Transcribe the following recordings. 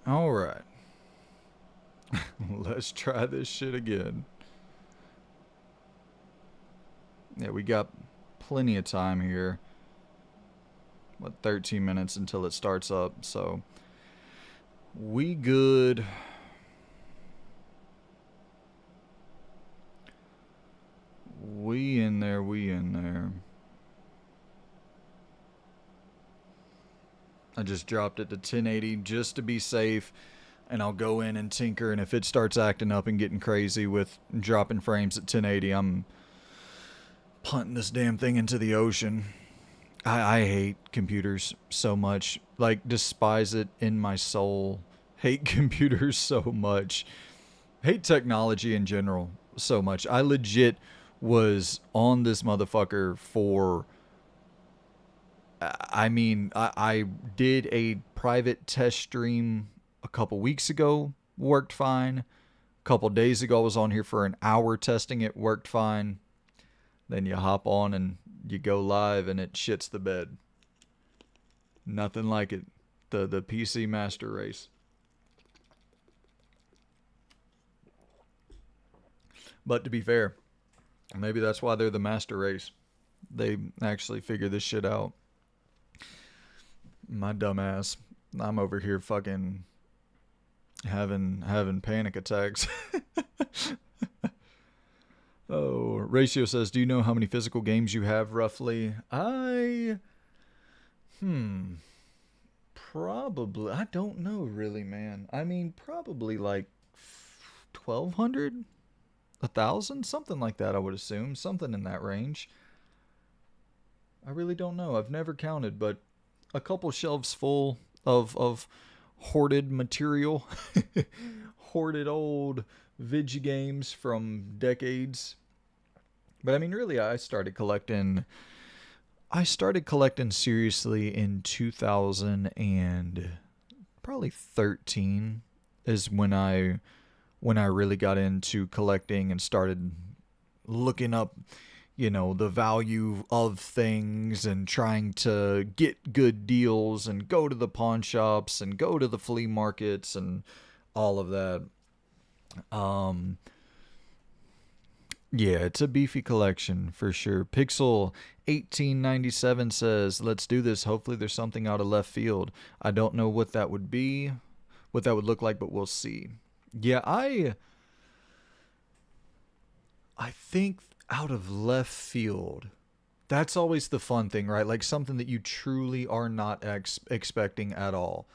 All right. Let's try this shit again. Yeah, we got plenty of time here. What, 13 minutes until it starts up, so we good. We in there, we in there. I just dropped it to 1080 just to be safe, and I'll go in and tinker, and if it starts acting up and getting crazy with dropping frames at 1080, I'm punting this damn thing into the ocean. I hate computers so much. Like, despise it in my soul. Hate computers so much. Hate technology in general so much. I legit was on this motherfucker for. I did a private test stream a couple weeks ago. Worked fine. A couple days ago, I was on here for an hour testing it. Worked fine. Then you hop on and you go live and it shits the bed. Nothing like it. The PC master race. But to be fair, maybe that's why they're the master race. They actually figure this shit out. My dumbass. I'm over here fucking having panic attacks. Oh, Ratio says, "Do you know how many physical games you have roughly?" Hmm probably I don't know really, man. I mean, probably like 1200, 1,000, something like that, I would assume, something in that range. I really don't know. I've never counted, but a couple shelves full of hoarded material, hoarded old video games from decades. But I mean, really, I started collecting seriously in 2000 and probably 13 is when I really got into collecting and started looking up, the value of things and trying to get good deals and go to the pawn shops and go to the flea markets and all of that. Um, yeah, it's a beefy collection for sure. Pixel 1897 says, "Let's do this. Hopefully there's something out of left field. I don't know what that would be, what that would look like, but we'll see." Yeah, I think out of left field. That's always the fun thing, right? Like something that you truly are not expecting at all.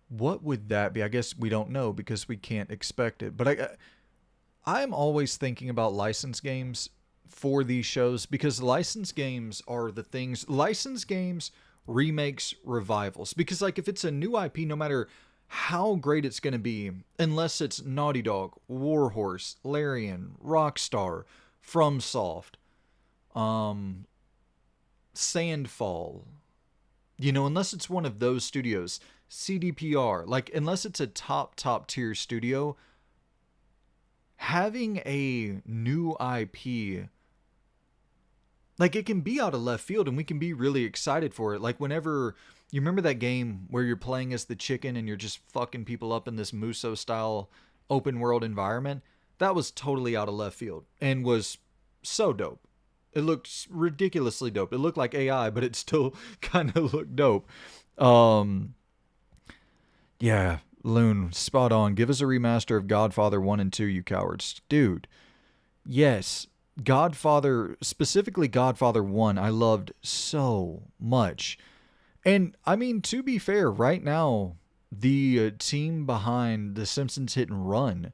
What would that be? I guess we don't know because we can't expect it. But I'm always thinking about license games for these shows because license games are the things. License games, remakes, revivals. Because like if it's a new IP, no matter how great it's going to be, unless it's Naughty Dog, Warhorse, Larian, Rockstar, FromSoft, um, Sandfall, unless it's one of those studios, CDPR, like unless it's a top tier studio, having a new IP, like it can be out of left field and we can be really excited for it. Like whenever you remember that game where you're playing as the chicken and you're just fucking people up in this Muso style open world environment, that was totally out of left field and was so dope. It looked ridiculously dope. It looked like AI, but it still kind of looked dope. Um, yeah, Loon, spot on. Give us a remaster of Godfather 1 and 2, you cowards. Dude, yes. Godfather, specifically Godfather 1, I loved so much. And I mean, to be fair, right now, the team behind The Simpsons Hit and Run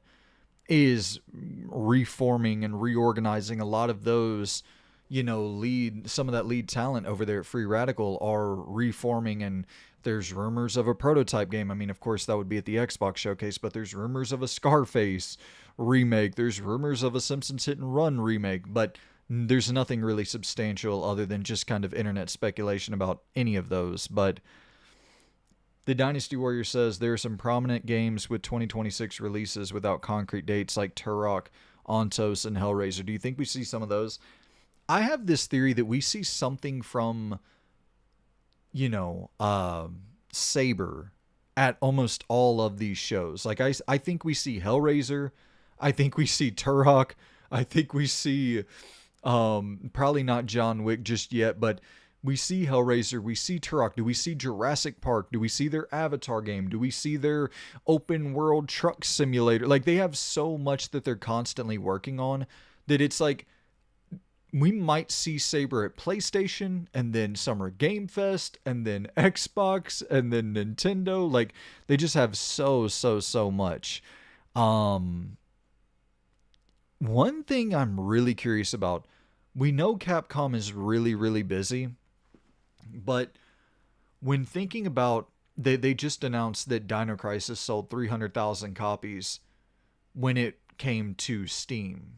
is reforming and reorganizing a lot of those, some of that lead talent over there at Free Radical are reforming, and there's rumors of a prototype game. I mean, of course, that would be at the Xbox showcase, but there's rumors of a Scarface remake. There's rumors of a Simpsons Hit and Run remake, but there's nothing really substantial other than just kind of internet speculation about any of those. But the Dynasty Warrior says there are some prominent games with 2026 releases without concrete dates like Turok, Ontos, and Hellraiser. Do you think we see some of those? I have this theory that we see something from, Saber at almost all of these shows. Like I think we see Hellraiser, I think we see Turok, I think we see probably not John Wick just yet, but we see Hellraiser, we see Turok. Do we see Jurassic Park? Do we see their Avatar game? Do we see their open world truck simulator? Like they have so much that they're constantly working on that it's like we might see Saber at PlayStation and then Summer Game Fest and then Xbox and then Nintendo. Like they just have so much. One thing I'm really curious about, we know Capcom is really busy, but when thinking about they just announced that Dino Crisis sold 300,000 copies when it came to Steam.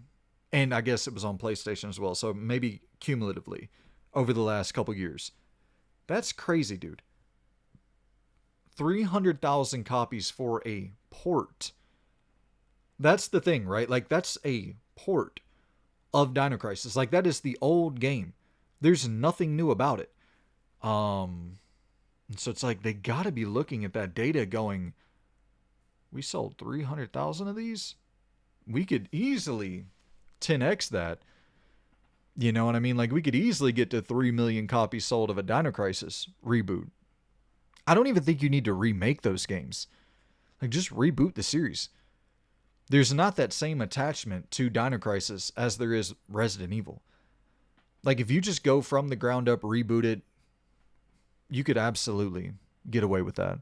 And I guess it was on PlayStation as well, so maybe cumulatively over the last couple years. That's crazy, dude. 300,000 copies for a port. That's the thing, right? Like, that's a port of Dino Crisis. Like, that is the old game. There's nothing new about it. So it's like they got to be looking at that data going, we sold 300,000 of these? We could easily 10x that. You know what I mean? Like we could easily get to 3 million copies sold of a Dino Crisis reboot. I don't even think you need to remake those games. Like just reboot the series. There's not that same attachment to Dino Crisis as there is Resident Evil. Like if you just go from the ground up, reboot it, you could absolutely get away with that.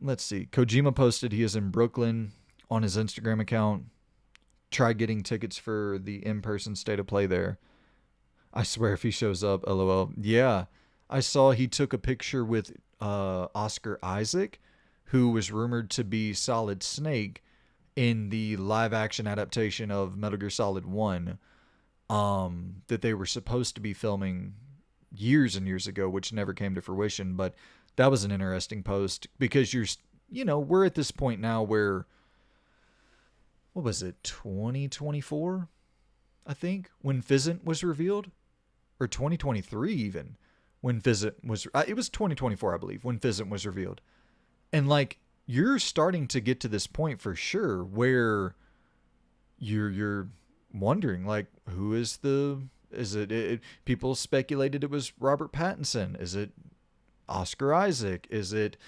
Let's see. Kojima posted he is in Brooklyn on his Instagram account. Try getting tickets for the in-person State of Play there. I swear if he shows up, LOL. Yeah, I saw he took a picture with Oscar Isaac, who was rumored to be Solid Snake in the live-action adaptation of Metal Gear Solid 1 that they were supposed to be filming years and years ago, which never came to fruition. But that was an interesting post because we're at this point now where, what was it, 2024, I think, when Fizzant was revealed? Or 2023 even, when Fizzant was... it was 2024, I believe, when Fizzant was revealed. And, like, you're starting to get to this point for sure where you're wondering, like, who is the... Is it people speculated it was Robert Pattinson. Is it Oscar Isaac? Is it...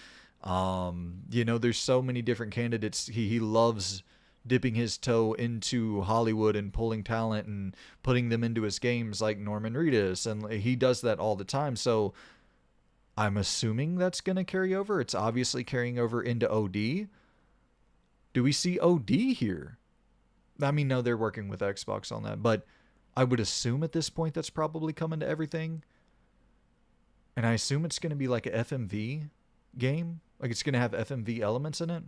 there's so many different candidates. He loves dipping his toe into Hollywood and pulling talent and putting them into his games like Norman Reedus, and he does that all the time. So I'm assuming that's going to carry over. It's obviously carrying over into OD. Do we see OD here? I mean, no, they're working with Xbox on that, but I would assume at this point that's probably coming to everything. And I assume it's going to be like a FMV game. Like it's going to have FMV elements in it.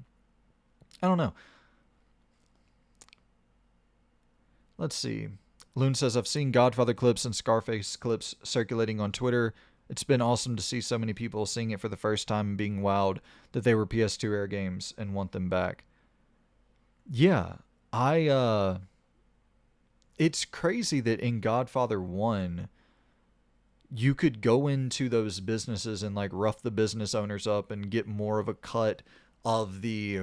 I don't know. Let's see. Loon says, I've seen Godfather clips and Scarface clips circulating on Twitter. It's been awesome to see so many people seeing it for the first time and being wowed that they were PS2 era games and want them back. Yeah, it's crazy that in Godfather 1, you could go into those businesses and like rough the business owners up and get more of a cut of the,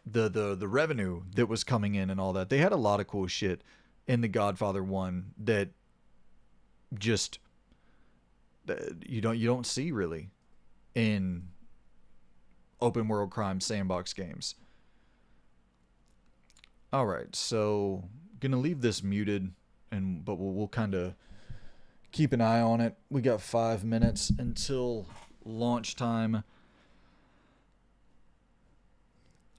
the revenue that was coming in and all that. They had a lot of cool shit in the Godfather 1 that just you don't see really in open world crime sandbox games. All right, so gonna leave this muted, but we'll kind of keep an eye on it. We got 5 minutes until launch time.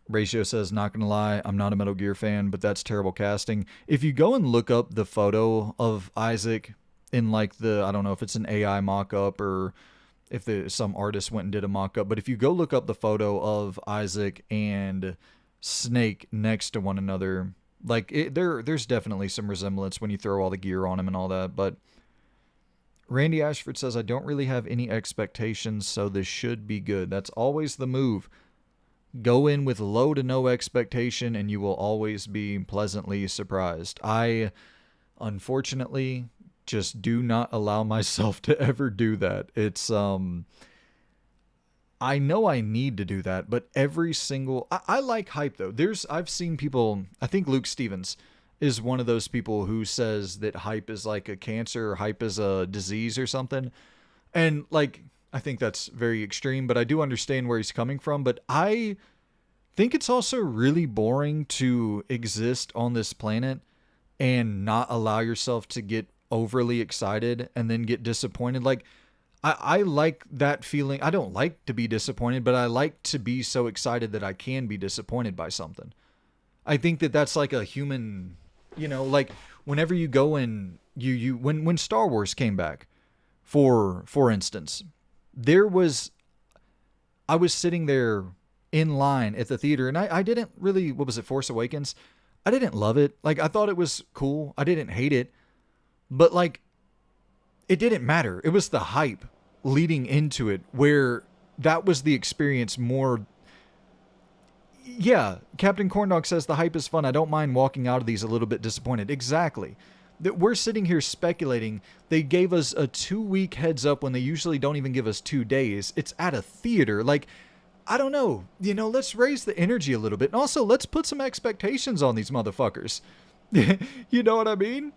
Ratio says, not gonna lie, I'm not a Metal Gear fan, but that's terrible casting. If you go and look up the photo of Isaac in like I don't know if it's an AI mock-up or if some artist went and did a mock-up, but if you go look up the photo of Isaac and Snake next to one another, like there's definitely some resemblance when you throw all the gear on him and all that. But Randy Ashford says, I don't really have any expectations, so this should be good. That's always the move. Go in with low to no expectation and you will always be pleasantly surprised. I, unfortunately, just do not allow myself to ever do that. It's I know I need to do that, but every single I like hype though. I've seen people, I think Luke Stevens is one of those people who says that hype is like a cancer or hype is a disease or something. And like I think that's very extreme, but I do understand where he's coming from, but I think it's also really boring to exist on this planet and not allow yourself to get overly excited and then get disappointed. Like I like that feeling. I don't like to be disappointed, but I like to be so excited that I can be disappointed by something. I think that that's like a human, like whenever you go and when Star Wars came back, for instance, I was sitting there in line at the theater and I didn't really, what was it, Force Awakens? I didn't love it. Like I thought it was cool. I didn't hate it, but like it didn't matter. It was the hype leading into it where that was the experience more. Yeah, Captain Corndog says the hype is fun. I don't mind walking out of these a little bit disappointed. Exactly. That we're sitting here speculating. They gave us a 2-week heads up when they usually don't even give us 2 days. It's at a theater. Like, I don't know. Let's raise the energy a little bit. And also, let's put some expectations on these motherfuckers. You know what I mean?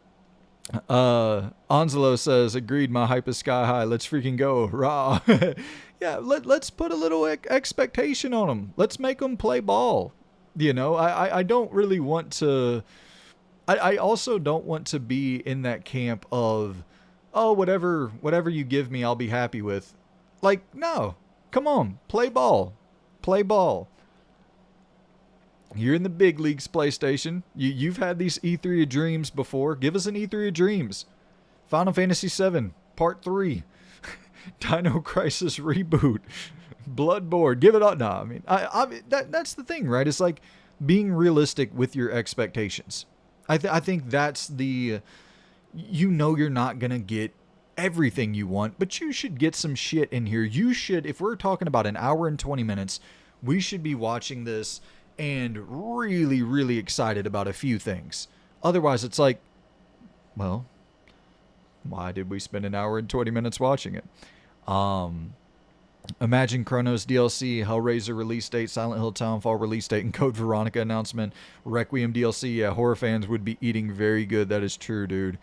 Onslow says, agreed, my hype is sky high. Let's freaking go. Rah. Yeah, let's put a little expectation on them. Let's make them play ball. I don't really want to... I also don't want to be in that camp of, oh, whatever you give me, I'll be happy with. Like, no. Come on. Play ball. Play ball. You're in the big leagues, PlayStation. You've had these E3 of Dreams before. Give us an E3 of Dreams. Final Fantasy VII, Part 3. Dino Crisis Reboot. Bloodborne. Give it up. No, I mean, that's the thing, right? It's like being realistic with your expectations. I think that's the... you're not going to get everything you want, but you should get some shit in here. You should, if we're talking about an hour and 20 minutes, we should be watching this and really, really excited about a few things. Otherwise, it's like, well, why did we spend an hour and 20 minutes watching it? Imagine Chronos DLC, Hellraiser release date, Silent Hill Townfall release date, and Code Veronica announcement, Requiem DLC. Yeah, horror fans would be eating very good. That is true, dude.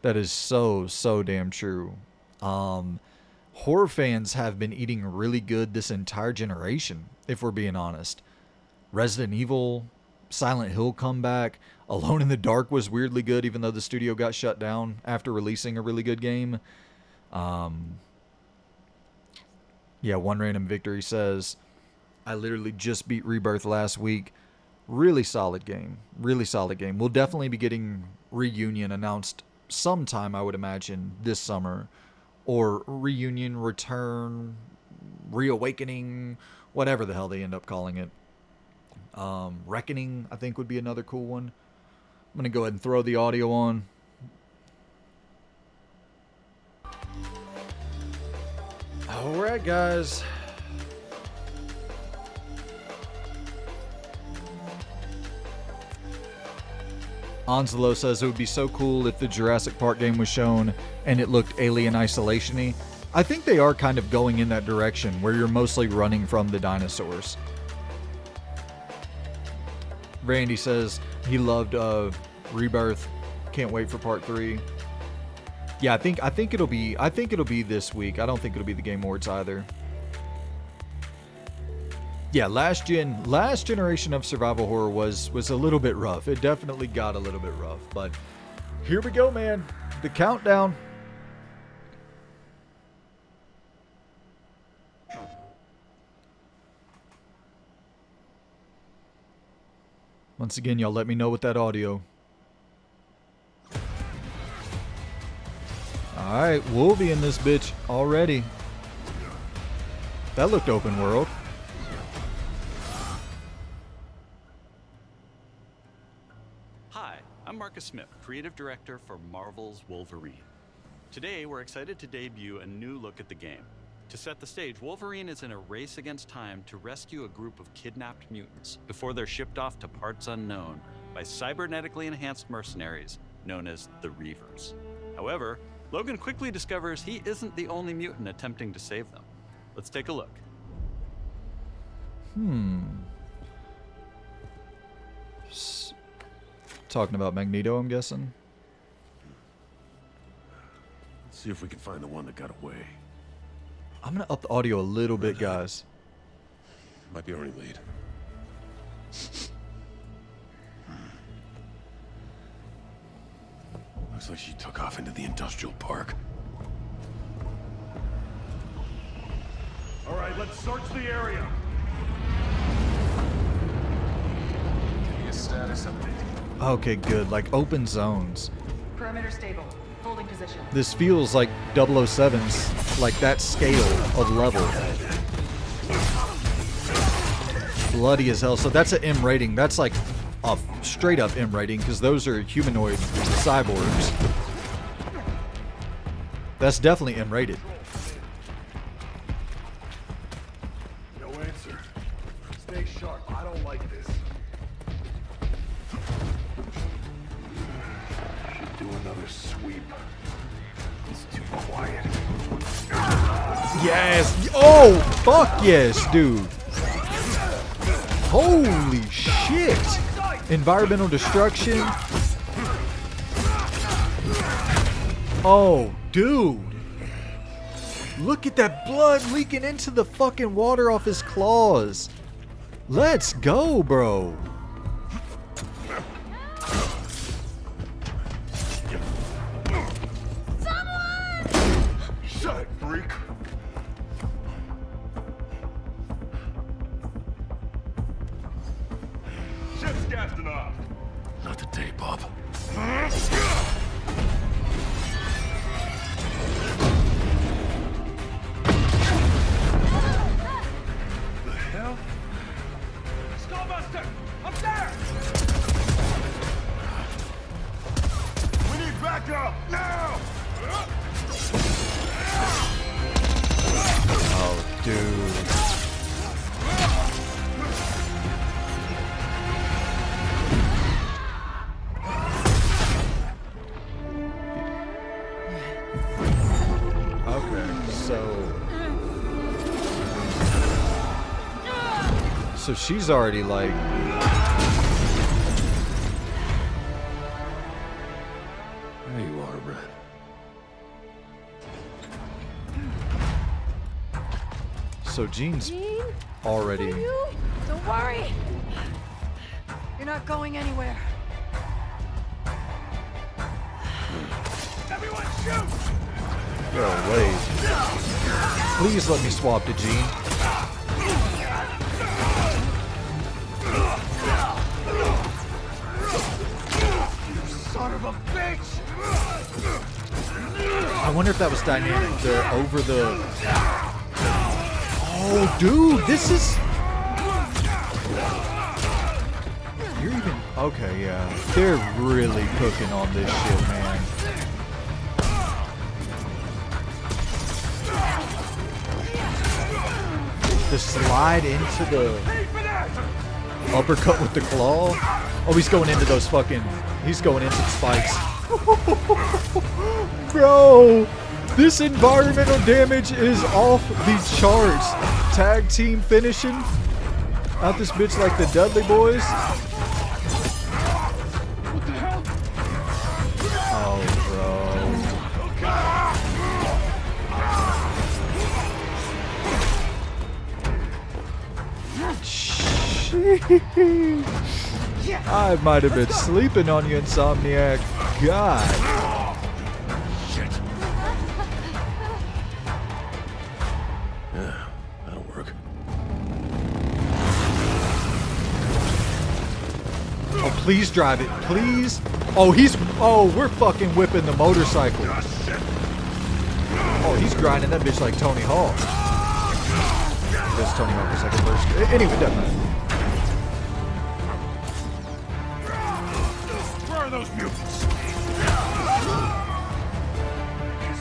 That is so damn true. Horror fans have been eating really good this entire generation, if we're being honest. Resident Evil, Silent Hill comeback, Alone in the Dark was weirdly good, even though the studio got shut down after releasing a really good game. Yeah, One Random Victory says, I literally just beat Rebirth last week. Really solid game. Really solid game. We'll definitely be getting Reunion announced sometime, I would imagine, this summer. Or Reunion, Return, Reawakening, whatever the hell they end up calling it. Reckoning, I think, would be another cool one. I'm going to go ahead and throw the audio on. Alright, guys. Onslow says it would be so cool if the Jurassic Park game was shown and it looked Alien Isolation-y. I think they are kind of going in that direction where you're mostly running from the dinosaurs. Randy says he loved Rebirth. Can't wait for Part 3. Yeah, I think it'll be this week. I don't think it'll be the Game Awards either. Yeah, last generation of survival horror was a little bit rough. It definitely got a little bit rough, but here we go, man. The countdown. Once again, y'all let me know with that audio. Alright, we'll be in this bitch already. That looked open world. Hi, I'm Marcus Smith, Creative Director for Marvel's Wolverine. Today, we're excited to debut a new look at the game. To set the stage, Wolverine is in a race against time to rescue a group of kidnapped mutants before they're shipped off to parts unknown by cybernetically enhanced mercenaries known as the Reavers. However, Logan quickly discovers he isn't the only mutant attempting to save them. Let's take a look. Talking about Magneto, I'm guessing. Let's see if we can find the one that got away. I'm gonna up the audio a little bit, guys. Might be our only lead. Looks like she took off into the industrial park. All right, let's search the area. Getting a status update. Okay, good. Like open zones. Perimeter stable. Holding position. This feels like 007's, like that scale of level. Bloody as hell. So that's an M rating. That's like a straight up M rating because those are humanoid cyborgs. That's definitely M rated. No answer. Stay sharp. I don't like this. Should do another sweep. It's too quiet. Yes! Oh, fuck yes, dude. Holy shit! Environmental destruction. Oh, dude. Look at that blood leaking into the fucking water off his claws. Let's go, bro. Shut it, freak. Shit's gassed enough. Not today, Bob. The hell? Skullbuster! Up there! We need backup now! Oh, dude. Okay, so she's already like. There you are, Red. So Jean's Jean? already. You? Don't worry. You're not going anywhere. Everyone shoot! Oh, wait. Please let me swap to Jean. Son of a bitch! I wonder if that was dynamic. The over the. Oh, dude, this is. You're even. Okay, yeah. They're really cooking on this shit, man. The slide into the uppercut with the claw. Oh, he's going into those fucking. He's going into the spikes. Bro, this environmental damage is off the charts. Tag team finishing out this bitch like the Dudley Boys. What the hell? Oh, bro. I might have been sleeping on you, Insomniac. God. Shit. Yeah, that'll work. Oh, please drive it. Please. Oh, he's. Oh, we're fucking whipping the motorcycle. Oh, he's grinding that bitch like Tony Hawk. There's Tony Hawk for second verse. Anyway, it doesn't matter. Where are those mutants?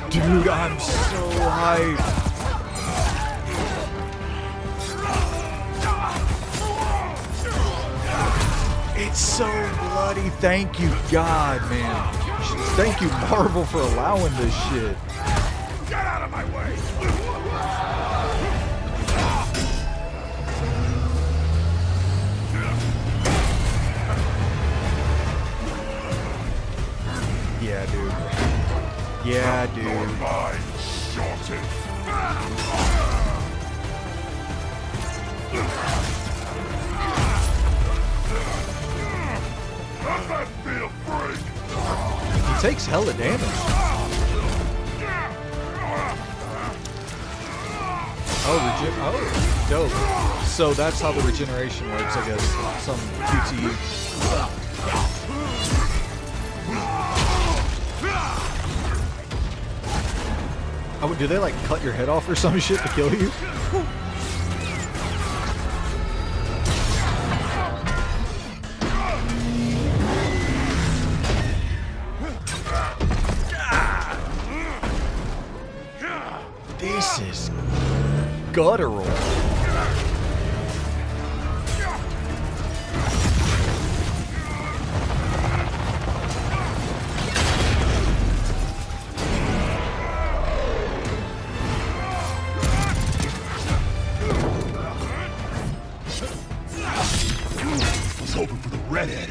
Dude, I'm so hyped. It's so bloody. Thank you, God, man. regenerations. Thank you, Marvel, for allowing this shit. Get out of my way! Yeah, dude. Yeah, dude. Mine shorted. How's that feel, freak? He takes hella damage. Oh, oh, dope. So that's how the regeneration works, I guess. Some QTE. Oh, do they like cut your head off or some shit to kill you? This is guttural. Was hoping for the redhead.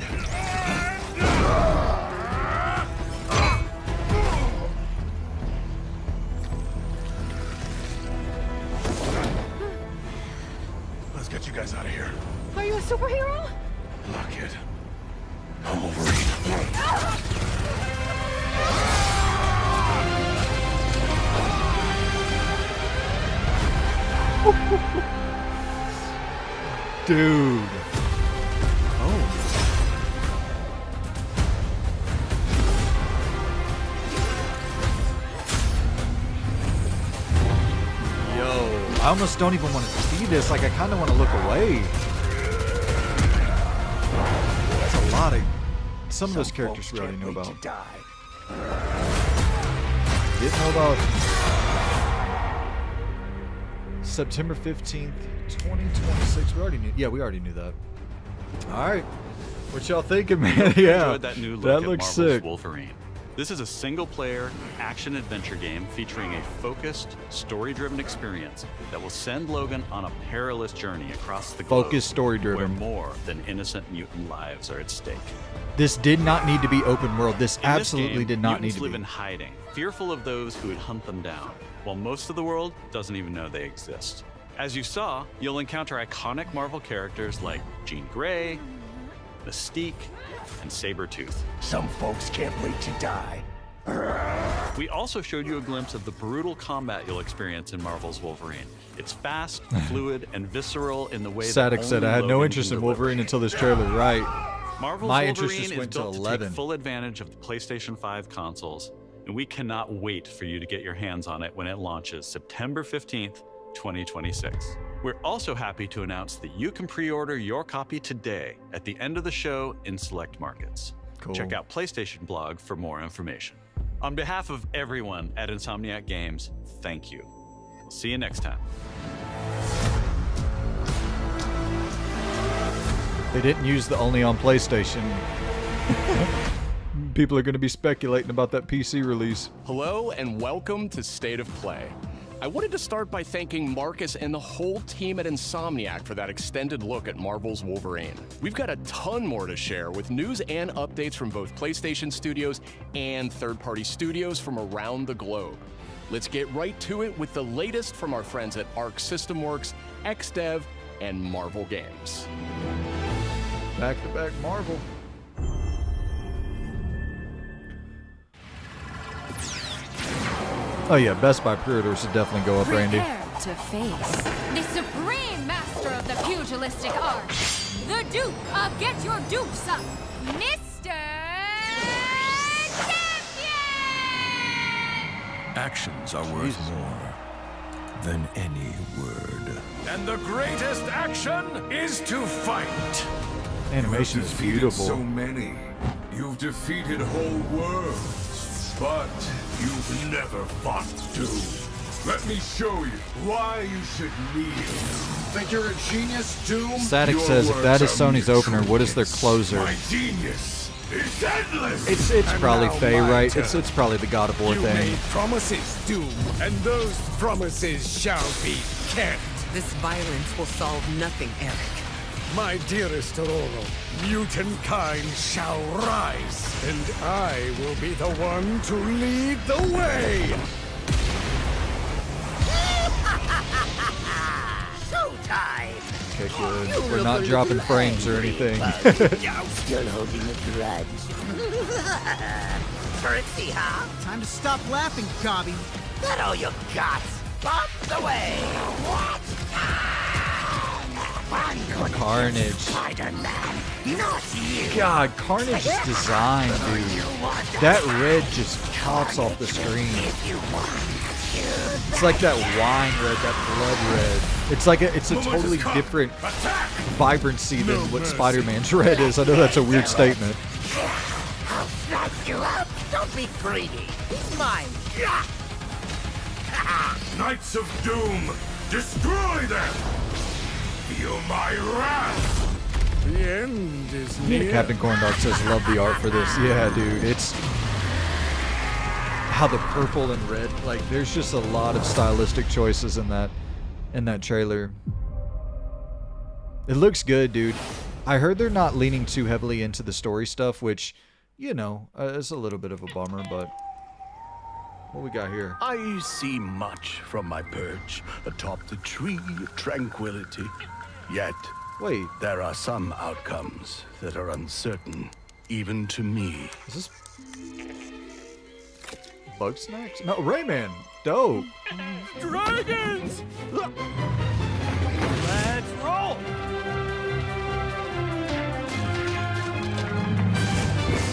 Let's get you guys out of here. Are you a superhero? Look, kid. I'm Wolverine. Dude. Oh. Yo, I almost don't even want to see this. Like, I kind of want to look away. That's a lot of... Some of those characters we already know about. Didn't know about... September 15th, 2026. We already knew. Yeah, we already knew that. All right. What y'all thinking, man? Yeah. Enjoyed that new look that at looks Marvel's sick. Wolverine. This is a single-player action-adventure game featuring a focused, story-driven experience that will send Logan on a perilous journey across the globe. Focused, story-driven. Where more than innocent mutant lives are at stake. This did not need to be open world. This In absolutely this game, did not need mutants to live be. in hiding, fearful of those who would hunt them down, while most of the world doesn't even know they exist. As you saw, you'll encounter iconic Marvel characters like Jean Grey, Mystique, and Sabretooth. Some folks can't wait to die. We also showed you a glimpse of the brutal combat you'll experience in Marvel's Wolverine. It's fast, fluid, and visceral in the way Sadek that said, only I had no Logan interest can in deliver. Wolverine until this trailer. Right. Marvel's My Wolverine interest just is went to built to 11. take full advantage of the PlayStation 5 consoles, and we cannot wait for you to get your hands on it when it launches September 15th, 2026. We're also happy to announce that you can pre-order your copy today at the end of the show in select markets. Cool. Check out PlayStation blog for more information. On behalf of everyone at Insomniac Games, thank you. We'll see you next time. They didn't use the only on PlayStation. People are going to be speculating about that PC release. Hello and welcome to State of Play. I wanted to start by thanking Marcus and the whole team at Insomniac for that extended look at Marvel's Wolverine. We've got a ton more to share with news and updates from both PlayStation studios and third-party studios from around the globe. Let's get right to it with the latest from our friends at Arc System Works, XDev, and Marvel Games. Back-to-back Marvel. Oh yeah, Best Buy pre-orders should definitely go up, Randy. Prepare to face the supreme master of the pugilistic art, the Duke of Get Your Dukes Up, Mr. Champion! Actions are worth more than any word. And the greatest action is to fight. Animation is defeated beautiful. so many. You've defeated whole worlds, but you've never fought Doom. Let me show you why you should kneel. Think you're a genius, Doom? Sadek Your says, if that is words are Sony's opener, what is their mutual closer? My genius is endless. It's probably now Faye, my right? turn. It's probably the God of War You thing. made promises, Doom, and those promises shall be kept. This violence will solve nothing, Eric. My dearest Aurora, mutant kind shall rise, and I will be the one to lead the way. Showtime! Okay, good. We're not dropping frames or anything. Still holding a grudge. Currency, huh? Time to stop laughing, Gobby. That all you got? Bump the way! What? Carnage. Spider-Man, not you! God, Carnage is designed, dude. That red just pops off the screen. It's like that wine red, that blood red. It's a totally different vibrancy than what Spider-Man's red is. I know that's a weird statement. I'll slice you up! Don't be greedy! He's mine! Knights of Doom, destroy them! Feel my wrath! The end is near. Captain Corndog says, love the art for this. Yeah, dude, it's how the purple and red, like there's just a lot of stylistic choices in that trailer. It looks good, dude. I heard they're not leaning too heavily into the story stuff, which, you know, is a little bit of a bummer, but what we got here? I see much from my perch atop the tree of tranquility. Yet, Wait, there are some outcomes that are uncertain, even to me. is this Bug Snacks? No, Rayman. Dope. Dragons! Let's roll!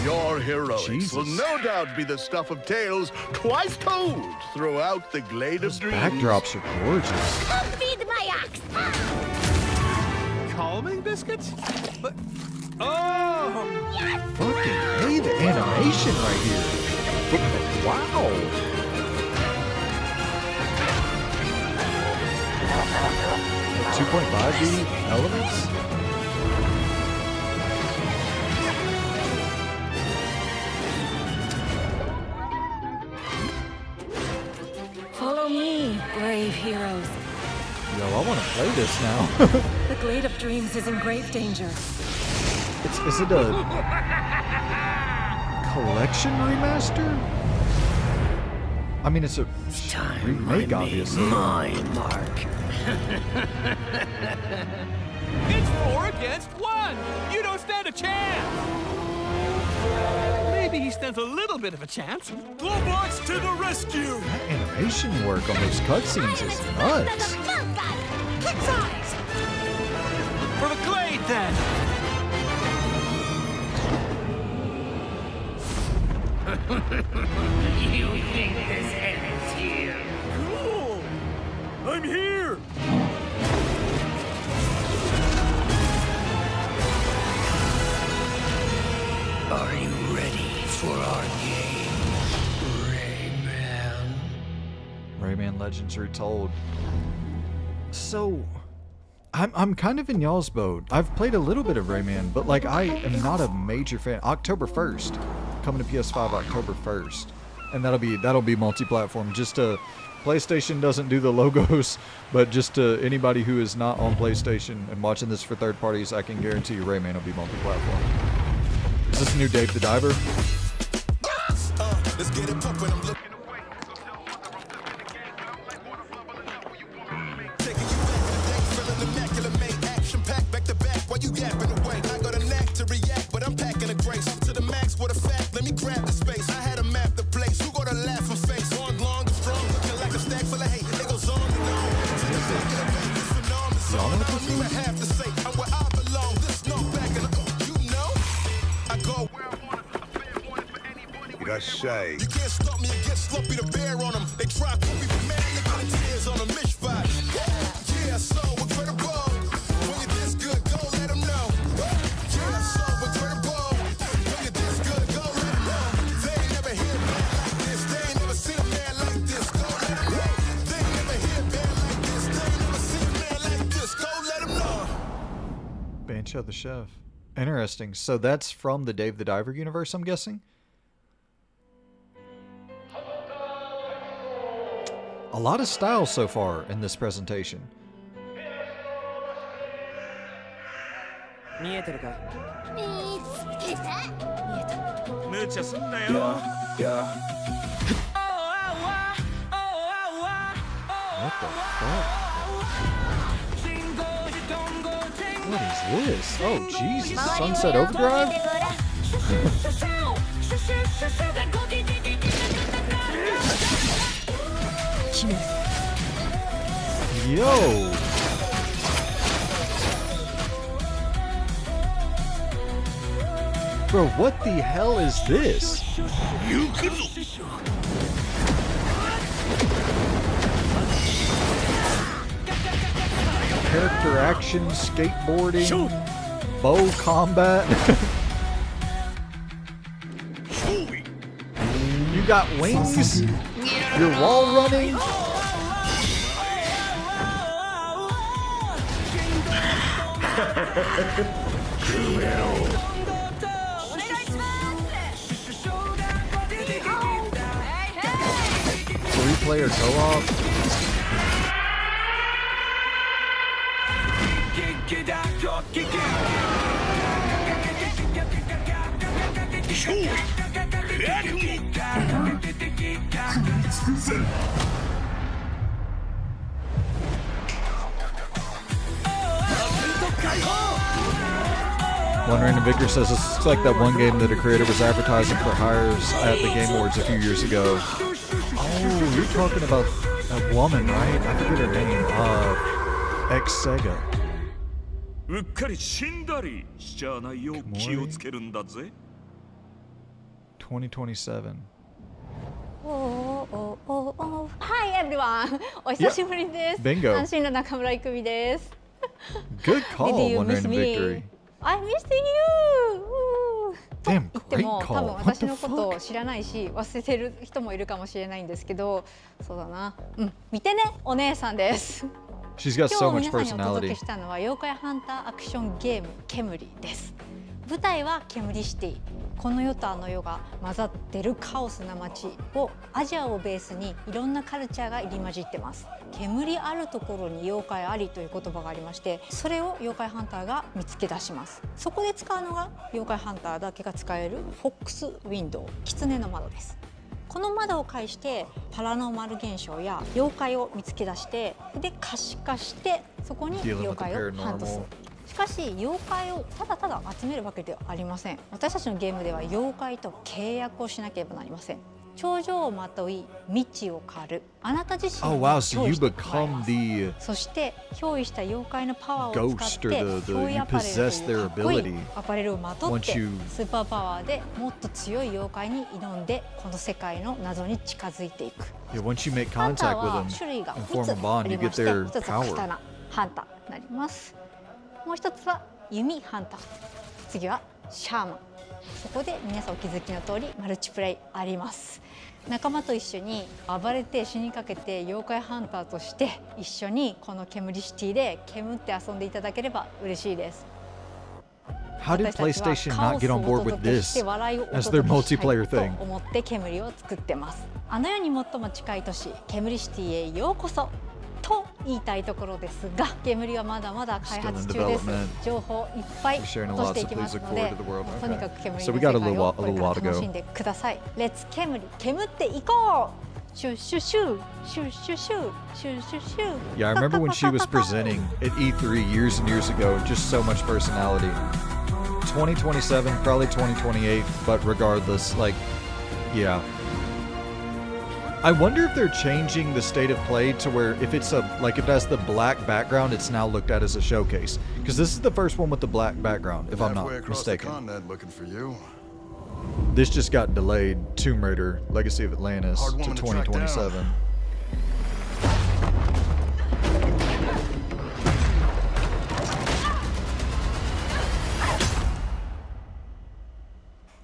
Your heroics Jesus. will no doubt be the stuff of tales twice told throughout the Glade Those of Dreams. backdrops are gorgeous. Come feed my ox! Calming biscuits? But... Oh! Fucking hey, the animation right here. Wow. The 2.5D elements? Follow me, brave heroes. Yo, I want to play this now. The Glade of Dreams is in grave danger. Is it a collection remaster? I mean, it's a remake, obviously. Mine, Mark. It's 4 against 1! You don't stand a chance! Maybe he stands a little bit of a chance. Globots to the rescue! That animation work on those cutscenes is nuts. Kick's eyes! For the Glade, then! You think this ends here? Cool! I'm here! Are you ready for our game, Rayman? Rayman Legends Retold. So, I'm kind of in y'all's boat. I've played a little bit of Rayman, but like I am not a major fan. October 1st, coming to PS5 October 1st, and that'll be multi-platform. Just PlayStation doesn't do the logos, but just anybody who is not on PlayStation and watching this for third parties, I can guarantee you Rayman will be multi-platform. Is this new Dave the Diver? Let's get it pumping. I'm looking. Y'all know what this is? Did I say? You can't stop me and get sloppy to bear on them. They try to put me for man, look at the tears on a mishpat. Yeah, so incredible. When you're this good, go let them know. Yeah, so incredible. When you're this good, go let them know. They ain't never hear a man like this. They ain't never seen a man like this. Go let them know. They ain't never hear a man like this. They ain't never seen a man like this. Go let them know. Bancho the Chef. Interesting. So that's from the Dave the Diver universe, I'm guessing? A lot of style so far in this presentation. What the fuck? What is this? Oh, Jesus. Sunset Overdrive? Yo! Bro, what the hell is this? Character action, skateboarding, bow combat. You got wings? You're wall running? Three-player co-op? One random Victor says this looks like that one game that a creator was advertising for hires at the Game Awards a few years ago. Oh, you're talking about a woman, right? I forget her name. Ex-Sega. うっかり死んだりしちゃわないよう気をつけるんだぜ。2027. Hi everyone! お久しぶりです。 Bingo. 安心の中村郁美です。 Good call, Did you One miss Random me? Victory. I missed you! Damn, 言っても great 多分 call. 私のことを知らないし忘れてる人もいるかもしれないんですけど、そうだな。見てね、お姉さんです。 She's got so 今 much 日皆さんにお届け personality. したのは妖怪ハンターアクションゲーム煙です。舞台は煙シティ。この世とあの世が混ざってるカオスな街をアジアをベースにいろんなカルチャーが入り混じってます。煙あるところに妖怪ありという言葉がありまして、それを妖怪ハンターが見つけ出します。そこで使うのが妖怪ハンターだけが使えるフォックスウィンドウ、狐の窓です。この窓を介してパラノーマル現象や妖怪を見つけ出して、で可視化してそこに妖怪をハントする。しかし妖怪をただただ集めるわけではありません。私たちのゲームでは妖怪と契約をしなければなりません。頂上をまとい未知を狩る。あなた自身 Oh を wow, 憑 so 依 you してもらいま become す。 the そして憑依した妖怪のパワーを使っ ghost て or the 憑依 you アパレルと possess いう their かっこいい ability アパレルをまとって once you スーパーパワーでもっと強い妖怪に挑んでこの世界の謎に近づいていく。 Yeah, once you make ハンター contact は with 種 them 類が and 2 form つ a あ bond, り you ま get して、 their 1つは power. 刀ハンターになります。もう1つは弓ハンター、次はシャーマン。そこで皆さんお気づきの通りマルチプレイあります。仲間と一緒に暴れて死にかけて妖怪ハンターとして一緒にこの煙シティで煙って遊んでいただければ嬉しいです。 How did PlayStation not get on board with this as their multiplayer thing? と思って煙を作ってます。あの世に最も近い都市煙シティへようこそと言いたいところですが、煙はまだまだ開発中です。情報いっぱい落としていきますので、とにかく煙の世界をこれから楽しんでください。レッツ煙、煙っていこう。シュシュシュシュシュシュシュシュシュ。 Yeah, I remember when she was presenting at E3 years and years ago, just so much personality. 2027, probably 2028, but regardless, like, yeah. I wonder if they're changing the state of play to where if it's if it has the black background, it's now looked at as a showcase. Because this is the first one with the black background, if I'm not mistaken. Looking for you. This just got delayed. Tomb Raider, Legacy of Atlantis to 2027.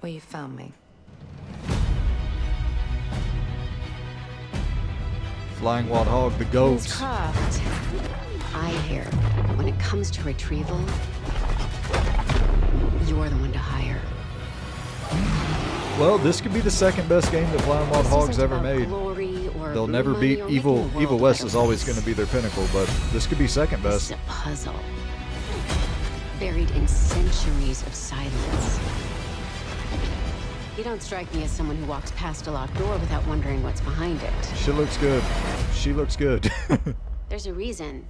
Well, you found me. Flying Wild Hog, the goats. Craft. I hear when it comes to retrieval, you're the one to hire. Well, this could be the second best game that Blind Wild Hog's ever made. They'll never beat Evil. Evil West is always going to be their pinnacle, but this could be second best. It's a puzzle, buried in centuries of silence. You don't strike me as someone who walks past a locked door without wondering what's behind it. She looks good. She looks good. There's a reason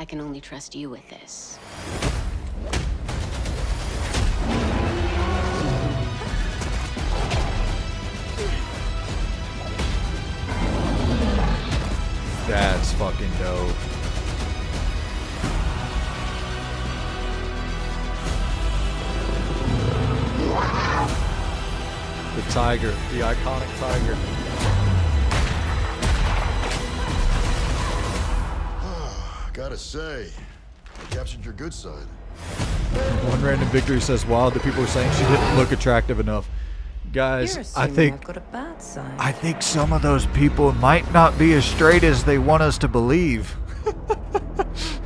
I can only trust you with this. That's fucking dope. The tiger, the iconic tiger. Gotta say, I captured your good side. One random victory says, wow, the people are saying she didn't look attractive enough. Guys, I think some of those people might not be as straight as they want us to believe.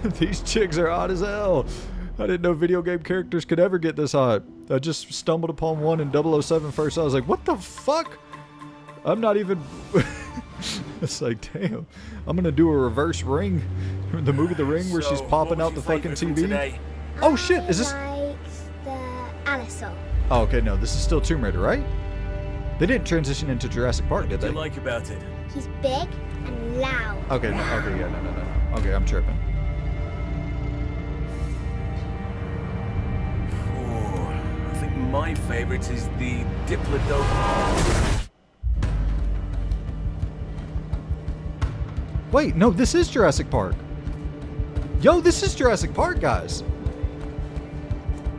These chicks are hot as hell. I didn't know video game characters could ever get this hot. I just stumbled upon one in 007 first. I was like, what the fuck? I'm not even... It's like, damn. I'm gonna do a reverse Ring. The movie The Ring where she's popping out the fucking TV. Oh shit, is this... The Allosaur. Oh, okay, no, this is still Tomb Raider, right? They didn't transition into Jurassic Park, did they? What do you like about it? He's big and loud. Okay, no, okay, yeah, no. Okay, I'm tripping. I think my favorite is the Diplodocus. Wait, no, this is Jurassic Park. Yo, this is Jurassic Park, guys.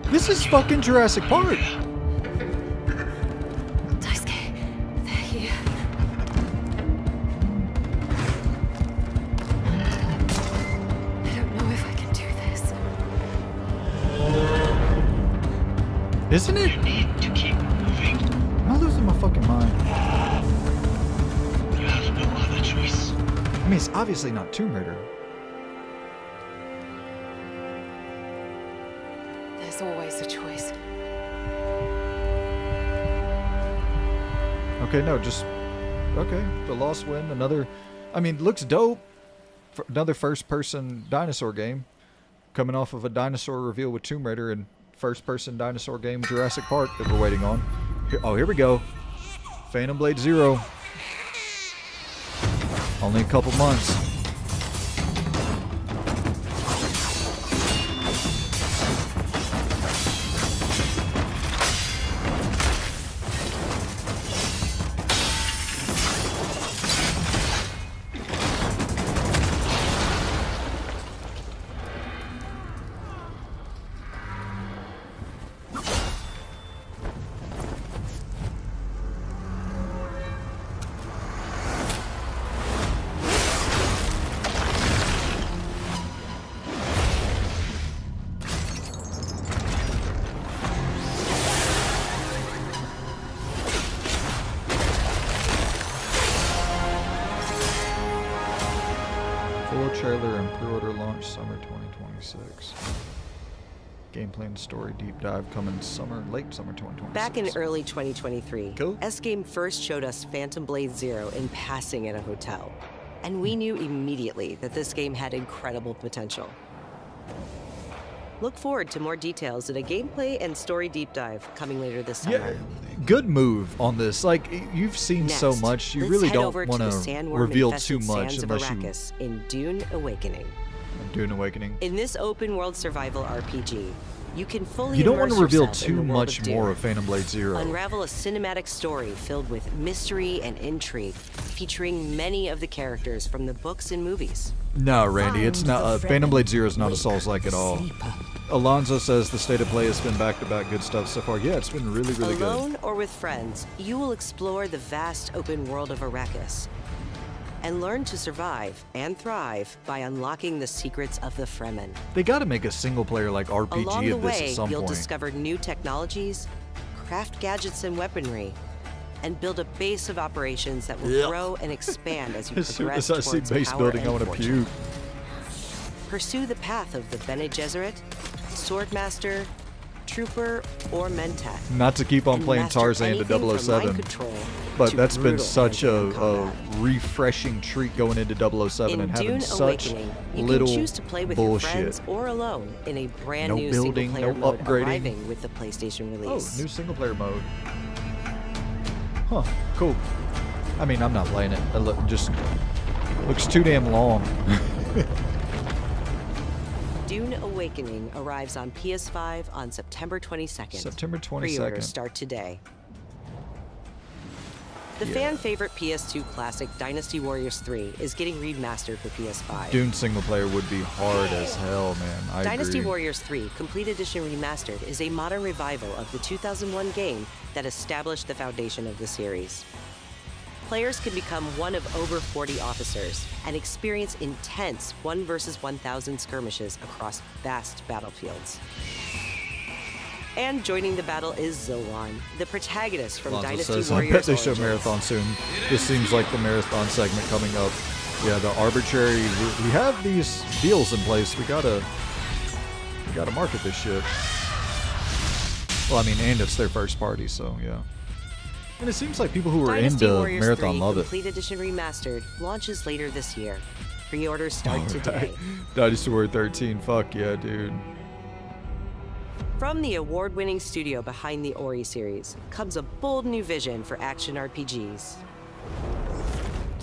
This is fucking Jurassic Park. Daisuke, they're here. I don't know if I can do this. Isn't it? Need to keep moving. Am I losing my fucking mind? You have no other choice. I mean, it's obviously not Tomb Raider. There's always a choice. Okay, no, just... Okay, the Lost Wind, another... I mean, looks dope. Another first-person dinosaur game. Coming off of a dinosaur reveal with Tomb Raider and first-person dinosaur game Jurassic Park that we're waiting on. Here we go. Phantom Blade Zero. Only a couple months. Trailer and pre-order launch summer 2026. Gameplay and story deep dive coming late summer 2026. Back in early 2023, cool. S-Game first showed us Phantom Blade Zero in passing in a hotel. And we knew immediately that this game had incredible potential. Look forward to more details in a gameplay and story deep dive coming later this summer. Yeah, good move on this. Like, you've seen so much, you really don't want to reveal too much unless you... in Dune Awakening. Dune Awakening. In this open-world survival RPG, you can fully You don't want to reveal yourself in too the world much of Dune. more of Phantom Blade Zero. Unravel a cinematic story filled with mystery and intrigue, featuring many of the characters from the books and movies. No, Randy, it's not. Phantom Blade Zero is not a Souls-like at all. Alonzo says the state of play has been back-to-back good stuff so far. Yeah, it's been really, really good. Alone or with friends, you will explore the vast open world of Arrakis and learn to survive and thrive by unlocking the secrets of the Fremen. They got to make a single-player like RPG Along the of this way, at some you'll point. discover new technologies, craft gadgets and weaponry, and build a base of operations that will grow and expand as you As soon progress as I see towards base power building, I and want to fortune. puke. Pursue the path of the Bene Gesserit, Swordmaster, Trooper, or Mentat. Not to keep on and playing master Tarzan to anything from 007, mind control but to that's been brutal such hand-to-hand a combat. refreshing treat going into 007 In and having Dune such Awakening, you little can choose to play with your bullshit. friends or alone in a brand No new building, single-player no mode upgrading. arriving with the PlayStation Oh, release. new single player mode. Huh, cool. I mean, I'm not playing it. It just looks too damn long. Dune Awakening arrives on PS5 on September 22nd. September 22nd. Pre-orders start today. The fan-favorite PS2 classic Dynasty Warriors 3 is getting remastered for PS5. Dune single player would be hard as hell, man. I Dynasty agree. Warriors 3 Complete Edition Remastered is a modern revival of the 2001 game that established the foundation of the series. Players can become one of over 40 officers and experience intense 1 versus 1,000 skirmishes across vast battlefields. And joining the battle is Zilwan, the protagonist from Lonzo Dynasty says, I Warriors bet they show Origins. marathon soon. This seems like the marathon segment coming up. Yeah, the arbitrary. We have these deals in place. We gotta market this shit. Well, I mean, and it's their first party, so yeah. And it seems like people who are Dynasty into Warriors marathon 3 love it. Complete Edition Remastered launches later this year. Pre-orders start Alright. today. Dynasty Warrior 13. Fuck yeah, dude. From the award-winning studio behind the Ori series comes a bold new vision for action RPGs.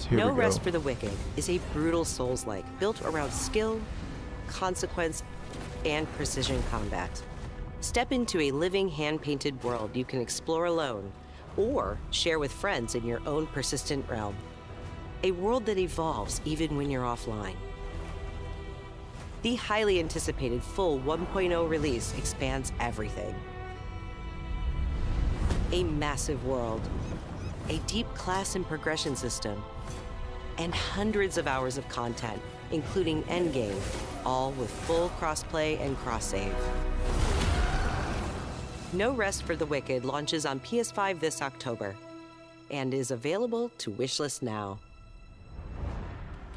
Here No we go. Rest for the Wicked is a brutal Souls-like built around skill, consequence, and precision combat. Step into a living hand-painted world you can explore alone or share with friends in your own persistent realm. A world that evolves even when you're offline. The highly anticipated full 1.0 release expands everything. A massive world, a deep class and progression system, and hundreds of hours of content, including endgame, all with full crossplay and cross-save. No Rest for the Wicked launches on PS5 this October and is available to wishlist now.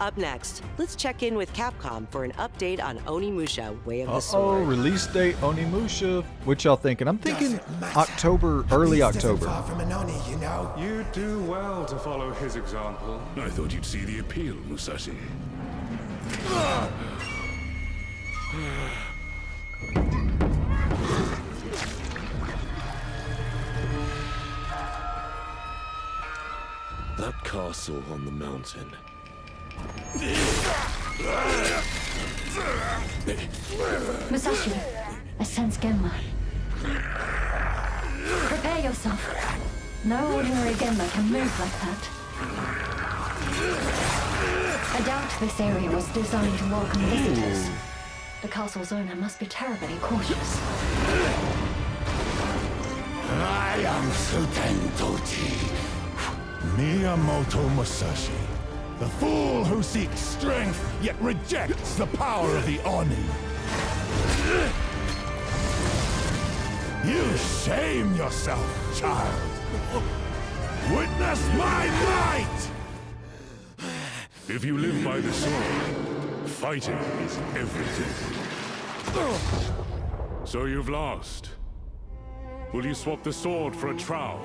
Up next, let's check in with Capcom for an update on Onimusha: Way of the Oh, Sword. release date Onimusha. What y'all thinking? I'm thinking October, early October. You do well to follow his example. I thought you'd see the appeal, Musashi. That castle on the mountain. Musashi, I sense Genma. Prepare yourself. No ordinary Genma can move like that. I doubt this area was designed to welcome visitors. The castle's owner must be terribly cautious. I am Suten Tochi, Miyamoto Musashi, the fool who seeks strength yet rejects the power of the Oni. You shame yourself, child. Witness my might! If you live by the sword, fighting is everything. So you've lost. Will you swap the sword for a trowel?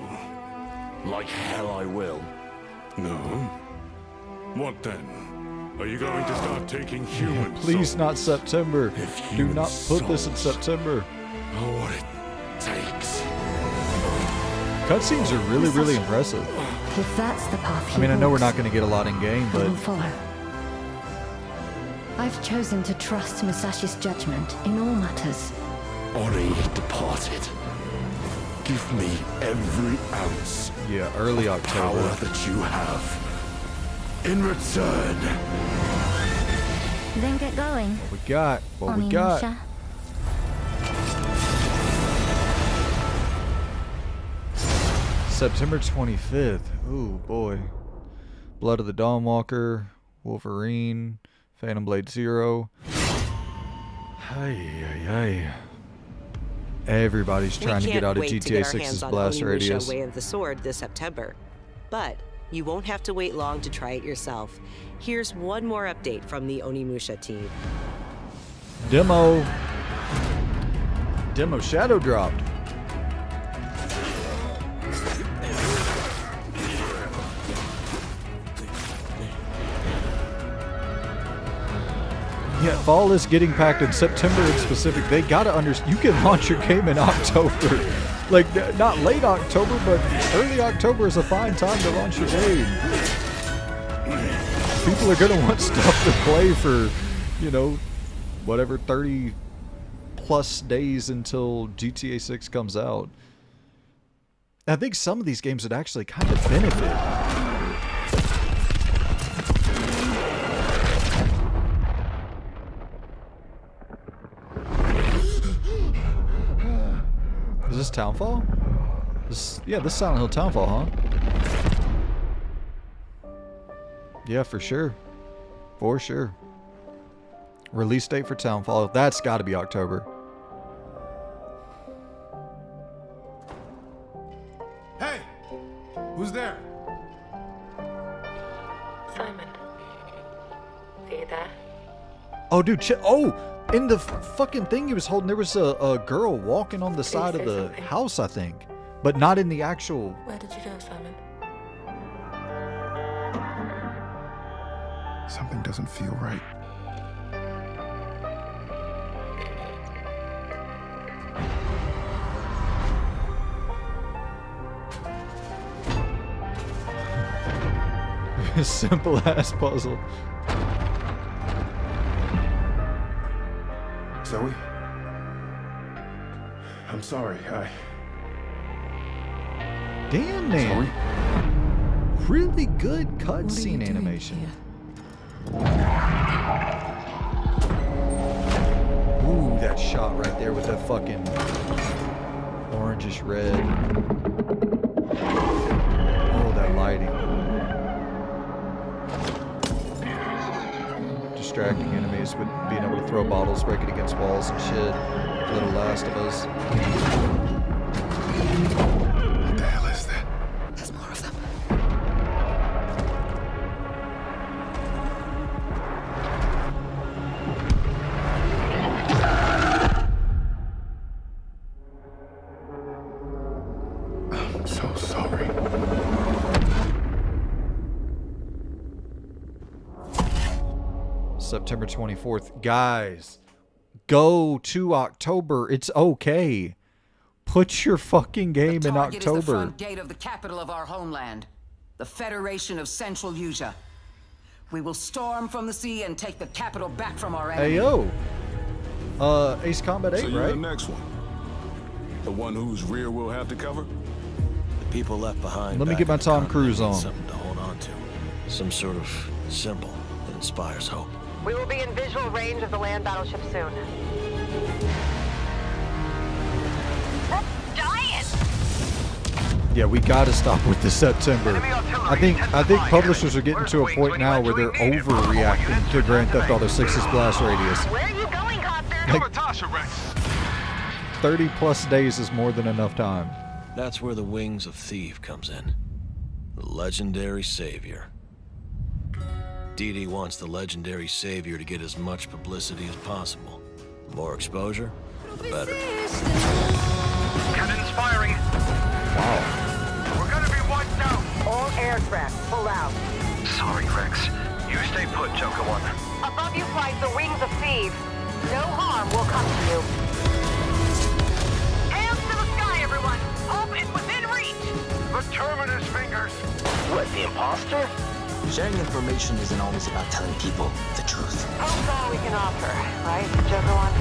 Like hell I will. No? What then? Are you going to start taking human Please, not September. Do not put this in souls September. are what it takes? Cutscenes are really, really impressive. If that's the path I mean, I know we're not going to get a lot in game, I but will follow. I've chosen to trust Musashi's judgment in all matters. Ori departed. Give me every ounce yeah, early power October. that you have. In return, Then get going. What we got? What we got? Onimusha. September 25th. Ooh, boy. Blood of the Dawnwalker, Wolverine, Phantom Blade Zero. Hey. Everybody's trying to get out of GTA 6's blast radius. Way of the Sword this September. But you won't have to wait long to try it yourself. Here's one more update from the Onimusha team. Demo. Demo shadow dropped. Yeah, fall is getting packed in September in specific. They gotta understand. You can launch your game in October. Like, not late October, but early October is a fine time to launch your game. People are gonna want stuff to play for, you know, whatever, 30 plus days until GTA 6 comes out. I think some of these games would actually kind of benefit. Is this Townfall? Yeah, this is Silent Hill Townfall, huh? Yeah, for sure. For sure. Release date for Townfall. That's got to be October. Hey! Who's there? Simon. Are you there? Oh, dude. Oh! In the fucking thing he was holding, there was a girl walking on the side of the house, I think. But not in the actual... Where did you go, Simon? Something doesn't feel right. Simple ass puzzle. Zoe? I'm sorry, Damn, man. Really good cutscene animation. Ooh, that shot right there with that fucking orangish red. Oh, that lighting. Distracting enemies with being able to throw bottles, break it against walls and shit. Little Last of Us. What the hell is that? There's more of them. I'm so sorry. September 24th. Guys, go to October. It's okay. Put your fucking game in Target is the October. front gate of the capital of our homeland, the Federation of Central Asia. We will storm from the sea and take the capital back from our enemy. Hey, yo. Ace Combat 8, So you're right? the next one. The one whose rear we'll have to cover? The people left behind. Let me back get my on the Tom continent Cruise need on. Something to hold on to. Some sort of symbol that inspires hope. We will be in visual range of the land battleship soon. That's dying! Yeah, we gotta stop with the September. I think publishers are getting to a point now where they're overreacting to Grand Theft Auto 6's blast radius. Where are you going, Copter? Like, 30 plus days is more than enough time. That's where the Wings of Thief comes in. The legendary savior. Dee Dee wants the legendary savior to get as much publicity as possible. The more exposure, the better. Cannons firing. Wow. We're gonna be wiped out. All aircraft, pull out. Sorry, Rex. You stay put, Joker One. Above you flies the Wings of Thieves. No harm will come to you. Hands to the sky, everyone! Hope is within reach! The Terminus fingers. What, the imposter? Sharing information isn't always about telling people the truth. Hope's all we can offer, right, Joker One?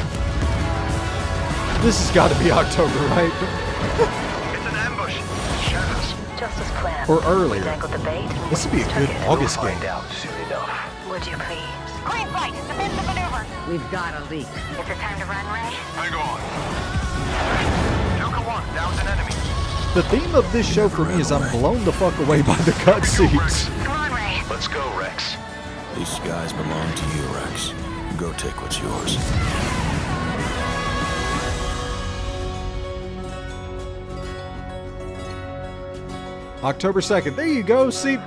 This has got to be October, right? It's an ambush. Shadows. Just as planned. Or earlier. Dangled the bait. This would be a good August game. Find out soon enough. Would you please? Green fight! Defensive maneuver! We've got a leak. Is it time to run, Ray? Hang on. Joker One, down's an enemy. The theme of this show for me is I'm blown the fuck away by the cutscenes. Come on, Ray. Let's go, Rex. These skies belong to you, Rex. Go take what's yours. October 2nd. There you go. See,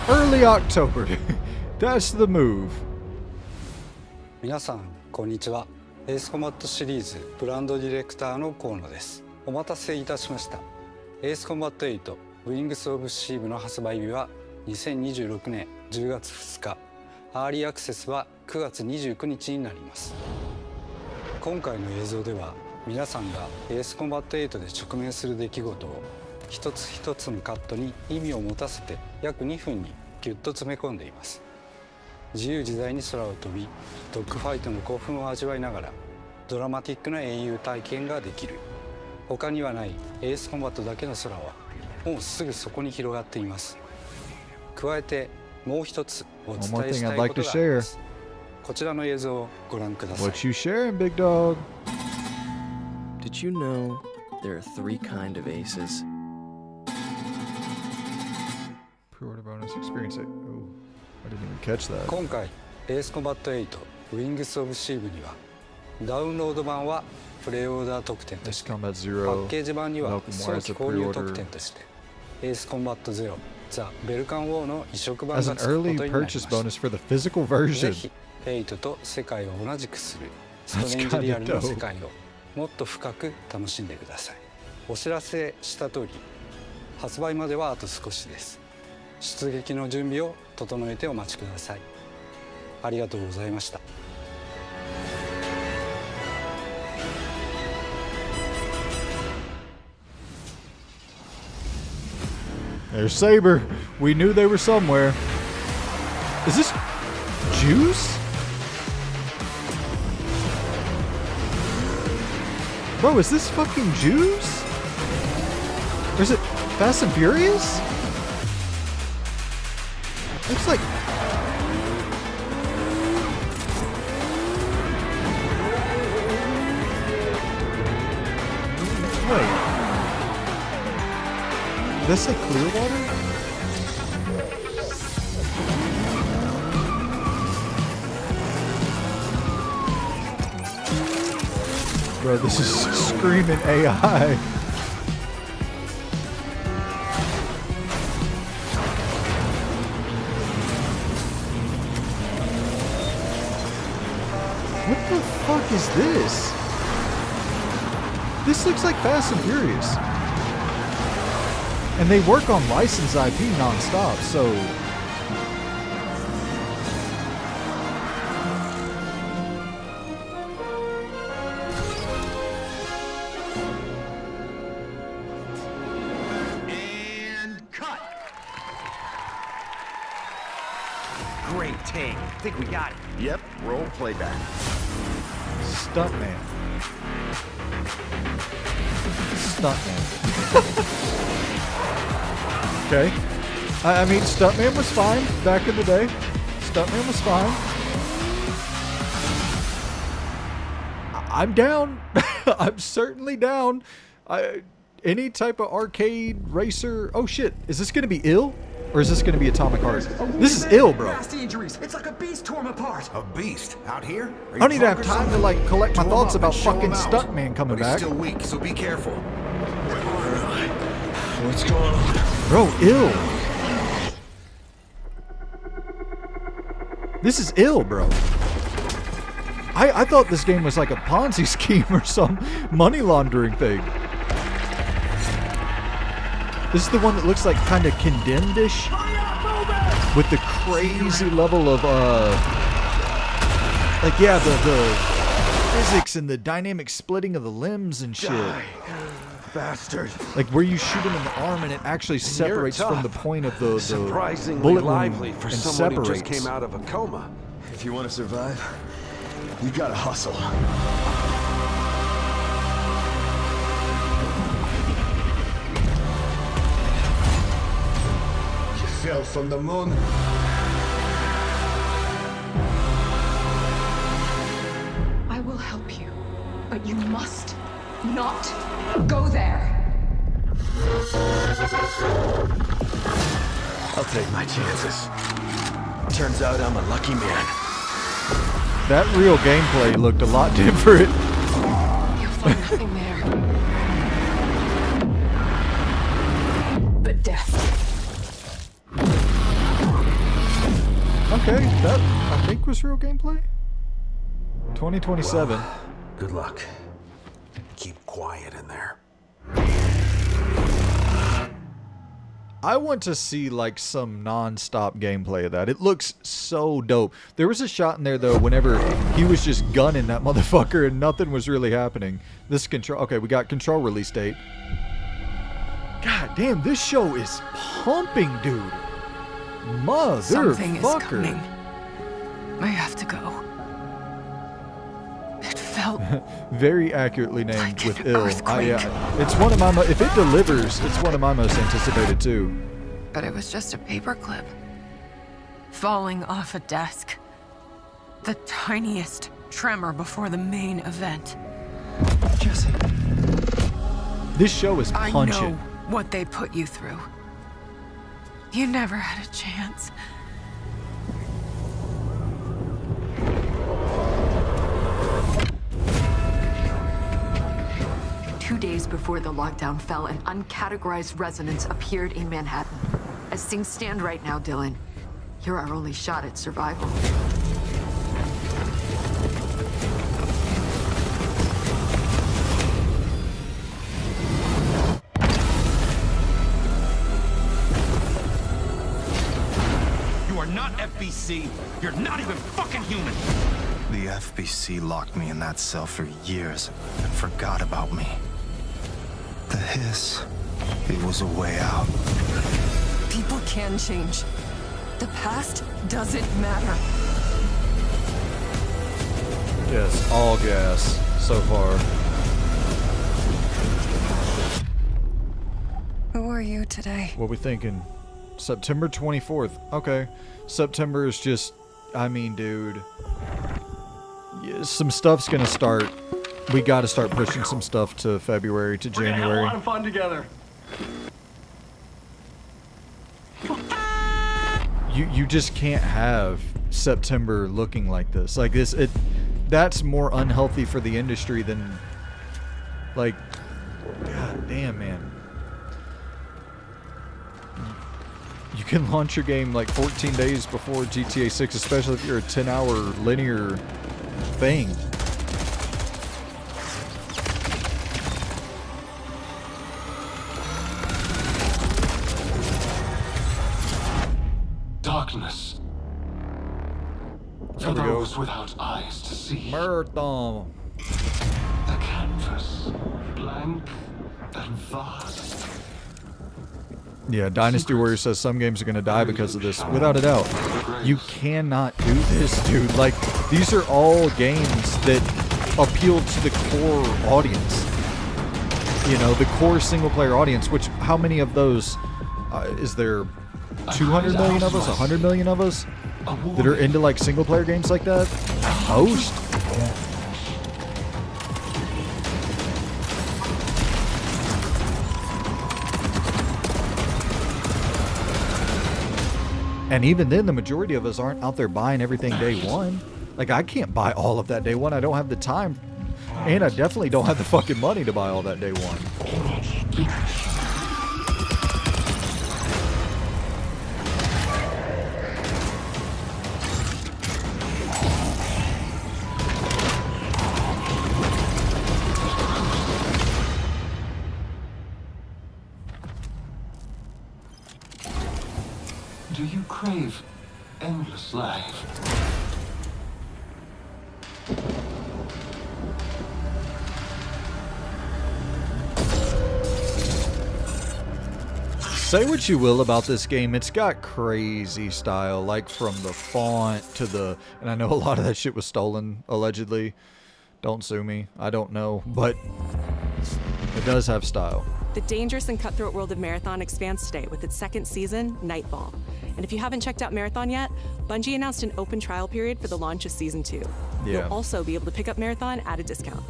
early October. That's the move. 皆さんこんにちはエースコマットシリーズブランドディレクターの河野です。お待たせいたしました。エースコンバット8ウィングス・オブ・シーブの発売日は2026年10月2日、アーリーアクセスは9月29日になります。今回の映像では皆さんがエースコンバット8で直面する出来事を一つ一つのカットに意味を持たせて約2分にギュッと詰め込んでいます。自由自在に空を飛び、ドッグファイトの興奮を味わいながらドラマティックな英雄体験ができる。他にはないエースコンバットだけの空はもうすぐそこに広がっています。加えてもう一つお伝えしたいことがあります。こちらの映像をご覧ください。 What you sharing, big dog? Did you know there are 3 kind of aces? Pre-order bonus experience it. Oh, I didn't even catch that. 今回エースコンバット8ウィングス・オブ・シーブにはダウンロード版はプレイオーダー特典として、パッケージ版には早期購入特典としてエースコンバット0ザ・ベルカン・ウォーの移植版がつくことになりました。ぜひ8と世界を同じくするストレンジリアルの世界をもっと深く楽しんでください。お知らせした通り発売まではあと少しです。出撃の準備を整えてお待ちください。ありがとうございました。There's Saber. We knew they were somewhere. Is this juice? Bro, is this fucking juice? Or is it Fast and Furious? Looks like... Wait. Did that say Clearwater? Bro, this is screaming AI. What the fuck is this? This looks like Fast and Furious. And they work on licensed IP non-stop, so... And cut! Great take. Think we got it. Yep, roll playback. Stuntman. Stuntman. Okay. I mean, Stuntman was fine back in the day. Stuntman was fine. I'm down. I'm certainly down. Any type of arcade racer. Oh shit. Is this going to be ill? Or is this going to be Atomic Heart? This is ill, bro. Nasty injuries. It's like a beast tore him apart. A beast? Out here? I don't even have time to like collect my thoughts about fucking Stuntman coming back. He's still weak, so be careful. What's going on? Bro, ill. This is ill, bro. I thought this game was like a Ponzi scheme or some money laundering thing. This is the one that looks like kind of Condemned-ish with the crazy level of like yeah, the physics and the dynamic splitting of the limbs and shit. Bastard. Like where you shoot him in the arm and it actually separates from the point of the surprisingly bullet lively for and someone who separates. just came out of a coma. If you want to survive, you gotta hustle. You fell from the moon. I will help you, but you must not go there. I'll take my chances. Turns out I'm a lucky man. That real gameplay looked a lot different. You'll find nothing there but death. Okay, that I think was real gameplay. 2027. Good luck. Keep quiet in there. I want to see like some non-stop gameplay of that. It looks so dope. There was a shot in there though whenever he was just gunning that motherfucker and nothing was really happening. This Control, okay, we got Control release date. God damn, this show is pumping, dude. Motherfucker. Something is coming. I have to go. It felt very accurately named like with an ill. Yeah, it's one of my if it delivers, it's one of my most anticipated too. But it was just a paperclip falling off a desk. The tiniest tremor before the main event. Jesse. This show is I punching. know what they put you through. You never had a chance. Two days before the lockdown fell, an uncategorized resonance appeared in Manhattan. As things stand right now, Dylan, you're our only shot at survival. You are not FBC. You're not even fucking human. The FBC locked me in that cell for years and forgot about me. The hiss, it was a way out. People can change. The past doesn't matter. Yes, all gas so far. Who are you today? What we thinking? September 24th. Okay. September is just, I mean, dude. Yeah, some stuff's gonna start. We gotta start pushing some stuff to February, to January. We're gonna have a lot of fun together. You just can't have September looking like this. Like this, that's more unhealthy for the industry than, like, god damn, man. You can launch your game like 14 days before GTA 6, especially if you're a 10-hour linear thing. Darkness. There For we go. those without eyes to see. Murthal. The canvas, blank and vast. Yeah, Dynasty Warrior says some games are going to die because of this. Without a doubt. You cannot do this, dude. Like, these are all games that appeal to the core audience. You know, the core single-player audience, which, how many of those, is there 200 million of us, 100 million of us that are into, like, single-player games like that? Most? And even then, the majority of us aren't out there buying everything day one. Like, I can't buy all of that day one. I don't have the time. And I definitely don't have the fucking money to buy all that day one. Do you crave endless life? Say what you will about this game, it's got crazy style, like from the font to the... And I know a lot of that shit was stolen, allegedly. Don't sue me, I don't know, but it does have style. The dangerous and cutthroat world of Marathon expands today with its second season, Nightfall. And if you haven't checked out Marathon yet, Bungie announced an open trial period for the launch of Season 2. Yeah. You'll also be able to pick up Marathon at a discount.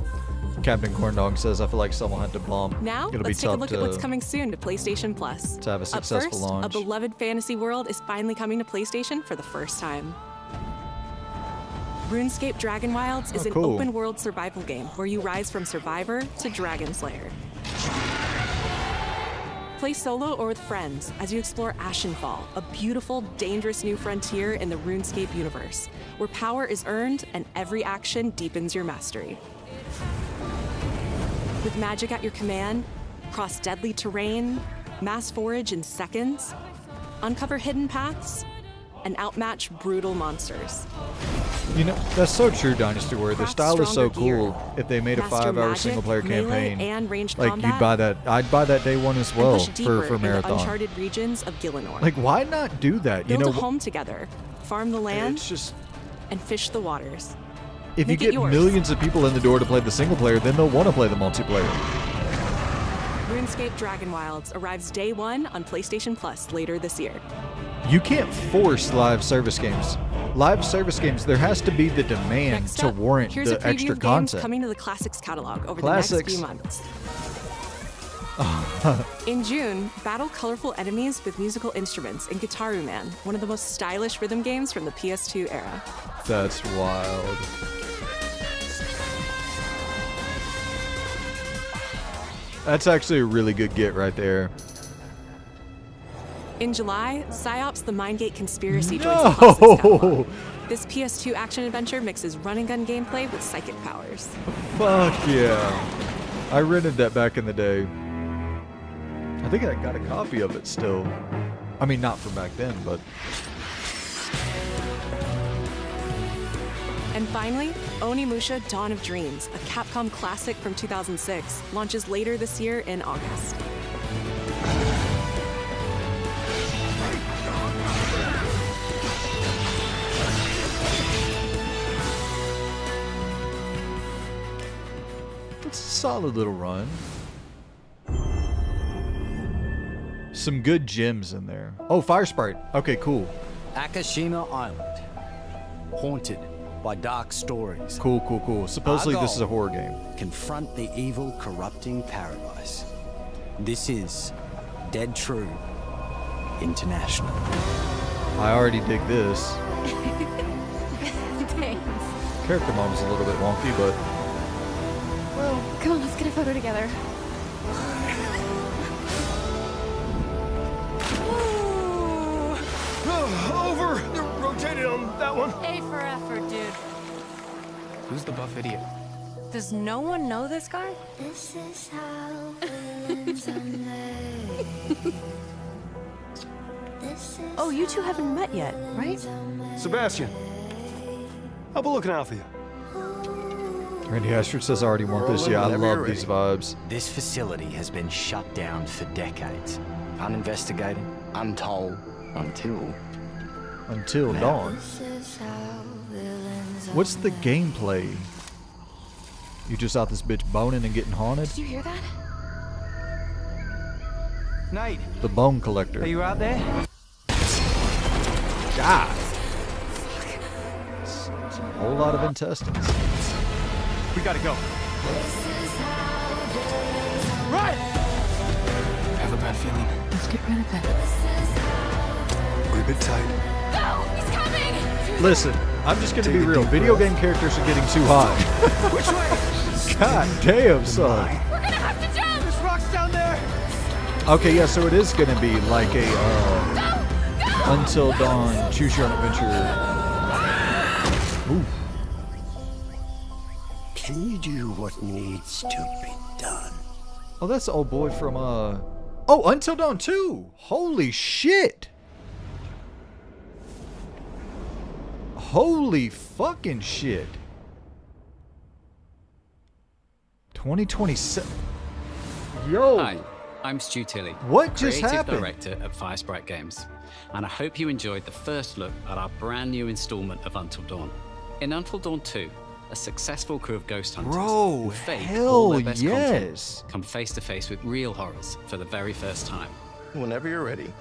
Captain Corndog says, I feel like someone had to bomb. Now, It'll let's be take a tough look at what's coming soon to PlayStation Plus. to have a successful Up first, launch. a beloved fantasy world is finally coming to PlayStation for the first time. RuneScape Dragon Wilds is an cool. open-world survival game where you rise from survivor to dragon slayer. Play solo or with friends as you explore Ashenfall, a beautiful, dangerous new frontier in the RuneScape universe, where power is earned and every action deepens your mastery. With magic at your command, cross deadly terrain, mass forage in seconds, uncover hidden paths, and outmatch brutal monsters. You know, that's so true, Dynasty Warrior. The Craft style is so stronger cool. gear. If they made a Master 5-hour magic, single-player melee, campaign, and ranged like combat, you'd buy that. I'd buy that day one as and well push deeper for into Marathon. uncharted regions of Gielinor. Like, why not do that? Build You know, a home together, farm the land, it's just and fish the waters. if Make you it get yours. millions of people in the door to play the single player, then they'll want to play the multiplayer. RuneScape Dragon Wilds arrives day one on PlayStation Plus later this year. You can't force live service games. Live service games, there has to be the demand Next to up, warrant here's a the preview extra of games content. coming to the Classics catalog over Classics. the next few months. In June, battle colorful enemies with musical instruments in Guitaru Man, one of the most stylish rhythm games from the PS2 era. That's wild. That's actually a really good get right there. In July, PsyOps: The Mindgate Conspiracy joins the Classics catalog. This PS2 action-adventure mixes run-and-gun gameplay with psychic powers. Fuck yeah. I rented that back in the day. I think I got a copy of it still. I mean, not from back then, but... And finally, Onimusha: Dawn of Dreams, a Capcom classic from 2006, launches later this year in August. It's a solid little run. Some good gems in there. Oh, Fire Sprite. Okay, cool. Akashima Island. Haunted by dark stories. Cool, cool, cool. Supposedly Our this is a goal, horror game. Confront the evil, corrupting paradise. This is Dead True International. I already dig this. Thanks. Character model's a little bit wonky, but... Well, come on, let's get a photo together. Over! Rotated on that one. A for effort, dude. Who's the buff idiot? Does no one know this guy? This is how villains are made. Oh, you two haven't met yet, right? Sebastian, I'll be looking out for you. Randy Ashford says I already want this. Yeah, I love these vibes. This facility has been shut down for decades. Uninvestigated, untold, until dawn. What's the gameplay? You just out this bitch boning and getting haunted? Did you hear that? Nate. The bone collector. Are you out there? God. It's a whole lot of intestines. We gotta go. Right! I have a bad feeling. Let's get rid of it. We're a bit tight. No! He's coming! Listen, I'm just gonna be real. Video game characters are getting too hot. Which way? God damn, son. We're gonna have to jump! There's rocks down there! Okay, yeah, so it is gonna be like a Until Dawn, choose your own adventure. Ooh. Can you do what needs to be done? Oh, that's the old boy from Oh, Until Dawn 2! Holy shit! Holy fucking shit. 2027. Yo! Hi, I'm Stu Tilley. What just Creative happened? Director at Firesprite Games. And I hope you enjoyed the first look at our brand new installment of Until Dawn. In Until Dawn 2, a successful crew of ghost hunters Bro, who fake hell all their best yes. content come face to face with real horrors for the very first time. Whenever you're ready.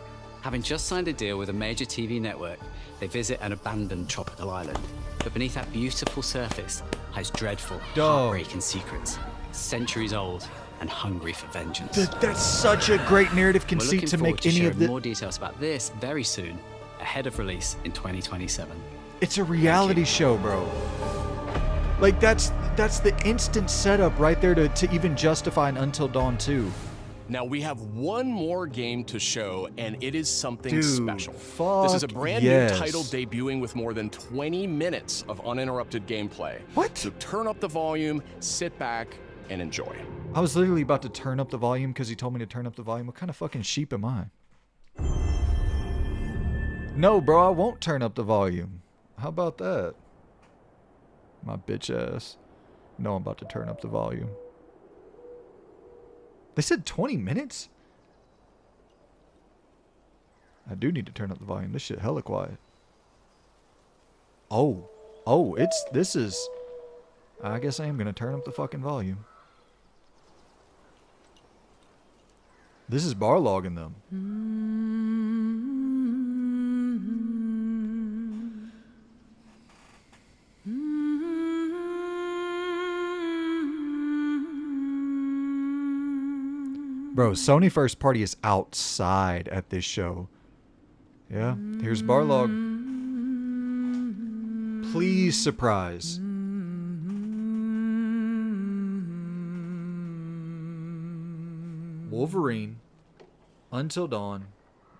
Having just signed a deal with a major TV network, they visit an abandoned tropical island. But beneath that beautiful surface hides dreadful, heartbreaking secrets, centuries old and hungry for vengeance. That's such a great narrative We're conceit looking to forward make any sharing of the. more details about this very soon, ahead of release in 2027. It's a reality show, bro. Like that's the instant setup right there to even justify an Until Dawn 2. Now we have one more game to show, and it is something Dude, special. This is a brand new title debuting with more than 20 minutes of uninterrupted gameplay. What? So turn up the volume, sit back, and enjoy. I was literally about to turn up the volume because he told me to turn up the volume. What kind of fucking sheep am I? No, bro, I won't turn up the volume. How about that? My bitch ass. No, I'm about to turn up the volume. They said 20 minutes? I do need to turn up the volume. This shit hella quiet. Oh. Oh, this is... I guess I am going to turn up the fucking volume. This is Barlog in them. Bro, Sony First Party is outside at this show. Yeah, here's Barlog. Please surprise. Wolverine, Until Dawn,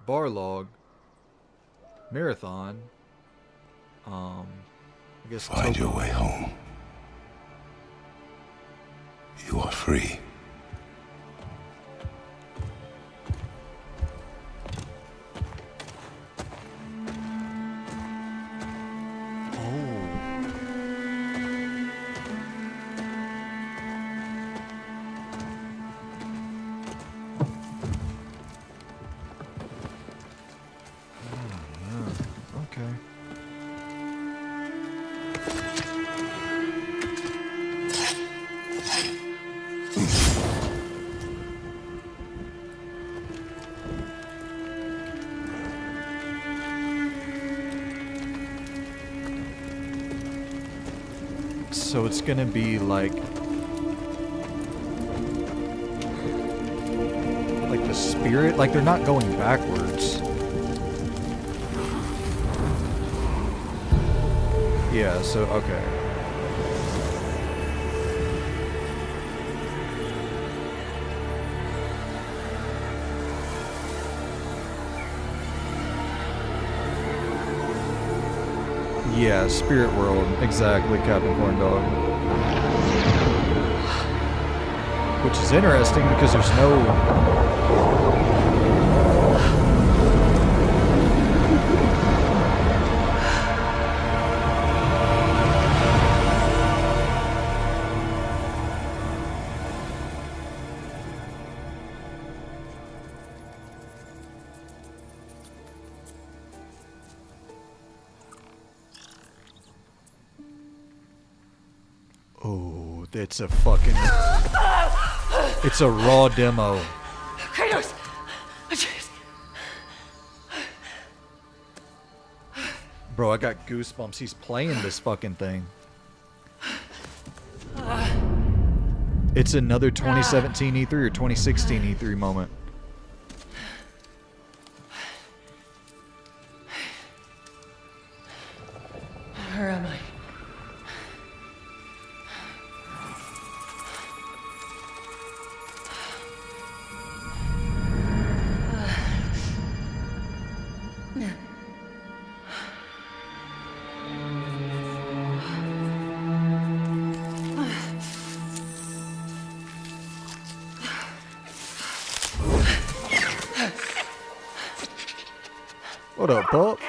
Barlog, Marathon. I guess find your way home. You are free. So it's gonna be like the spirit, like they're not going backwards. Yeah, so okay. Yeah, Spirit World. Exactly, Captain Corndog. Which is interesting because there's no... Oh, it's a fucking... It's a raw demo. Kratos! Bro, I got goosebumps. He's playing this fucking thing. It's another 2017 E3 or 2016 E3 moment. Where am I? What up, Pop?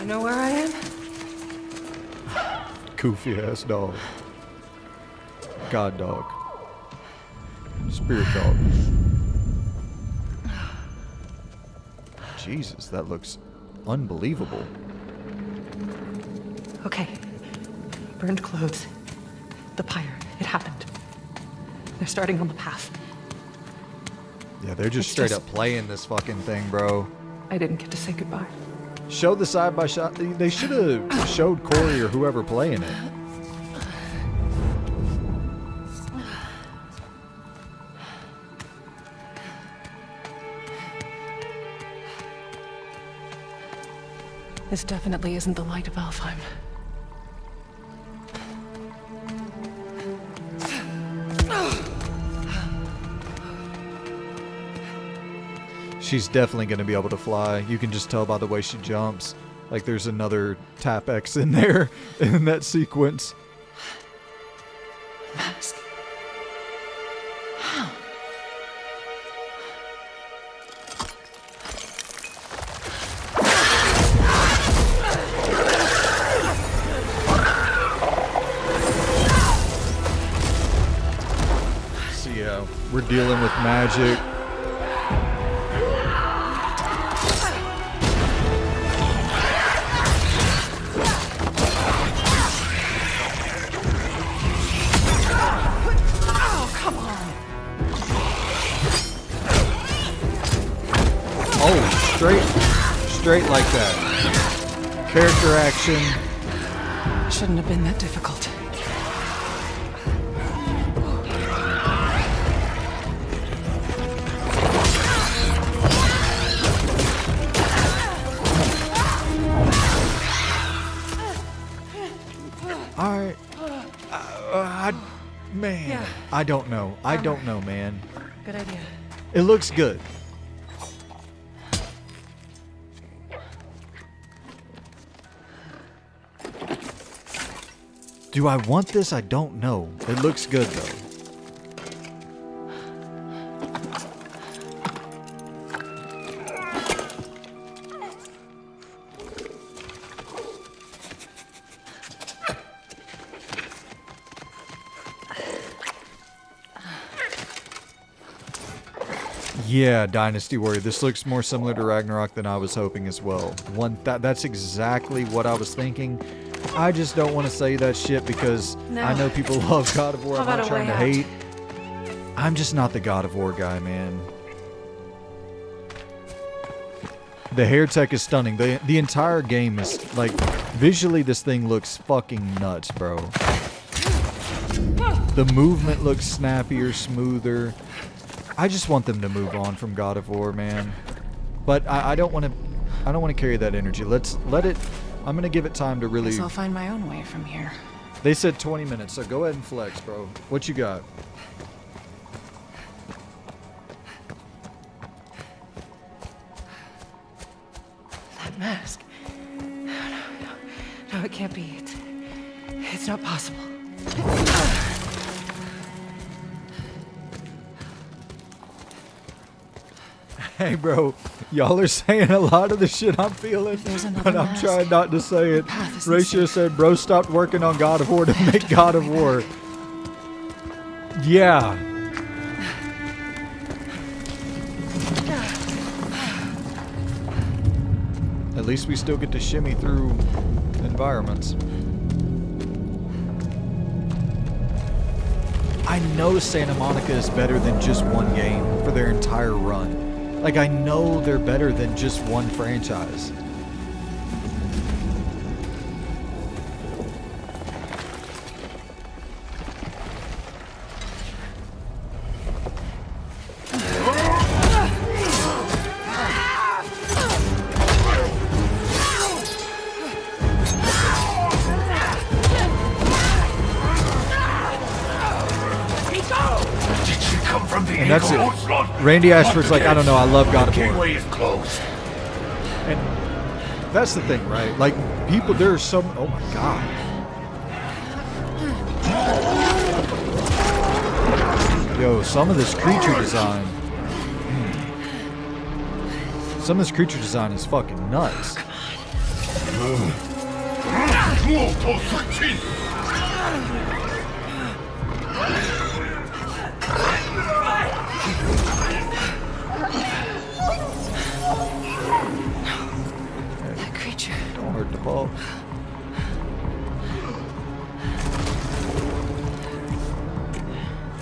You know where I am? Goofy ass dog. God dog. Spirit dog. Jesus, that looks unbelievable. Okay. Burned clothes. The pyre. It happened. They're starting on the path. Yeah, they're just straight up playing this fucking thing, bro. I didn't get to say goodbye. Show the side by shot. They should have showed Corey or whoever playing it. This definitely isn't the light of Alfheim. She's definitely going to be able to fly. You can just tell by the way she jumps. Like there's another tap X in there in that sequence. Mask. How? So yeah, we're dealing with magic. Straight like that. Character action. Shouldn't have been that difficult. Man, yeah. I don't know. I don't know, man. Good idea. It looks good. Do I want this? I don't know. It looks good though. Yeah, Dynasty Warrior. This looks more similar to Ragnarok than I was hoping as well. That's exactly what I was thinking. I just don't want to say that shit because I know people love God of War. I'm not trying to hate. I'm just not the God of War guy, man. The hair tech is stunning. The entire game is, like, visually this thing looks fucking nuts, bro. The movement looks snappier, smoother. I just want them to move on from God of War, man. But I don't want to carry that energy. Let it. I'm gonna give it time to really. Guess I'll find my own way from here. They said 20 minutes, so go ahead and flex, bro. What you got? That mask. No, it can't be. It's not possible. Hey, bro, y'all are saying a lot of the shit I'm feeling, but I'm trying not to say it. Ratio said, bro stopped working on God of War to make God of War. Yeah. At least we still get to shimmy through environments. I know Santa Monica is better than just one game for their entire run. Like, I know they're better than just one franchise. And that's it. Randy Ashford's like, I don't know, I love God of War. And that's the thing, right? Like, people, there are some, oh my God. Yo, some of this creature design. Some of this creature design is fucking nuts. That creature. Don't hurt the ball.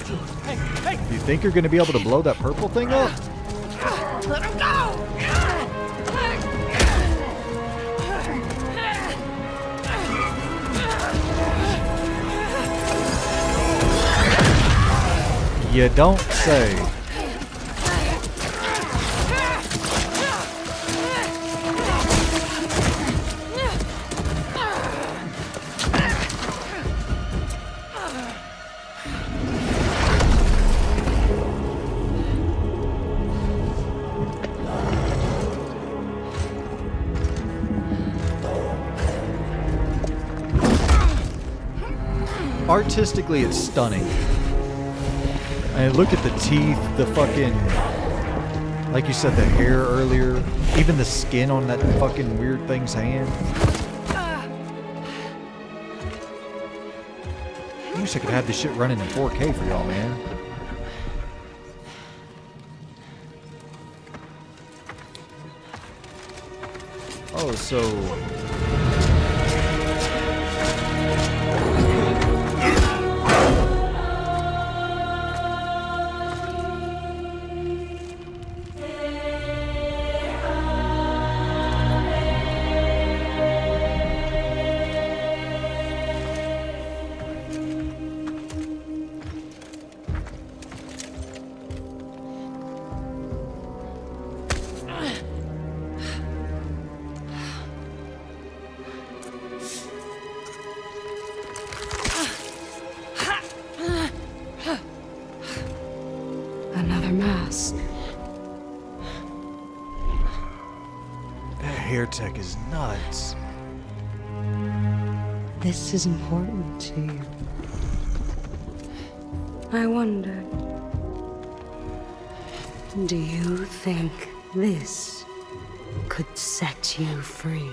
Do you think you're going to be able to blow that purple thing up? Let him go! You don't say. artistically, it's stunning. And look at the teeth, the fucking, like you said, the hair earlier, even the skin on that fucking weird thing's hand. I wish I could have this shit running in 4K for y'all, man. Oh, so... Another mask. That hair tech is nuts. This is important to you. I wondered, do you think this could set you free?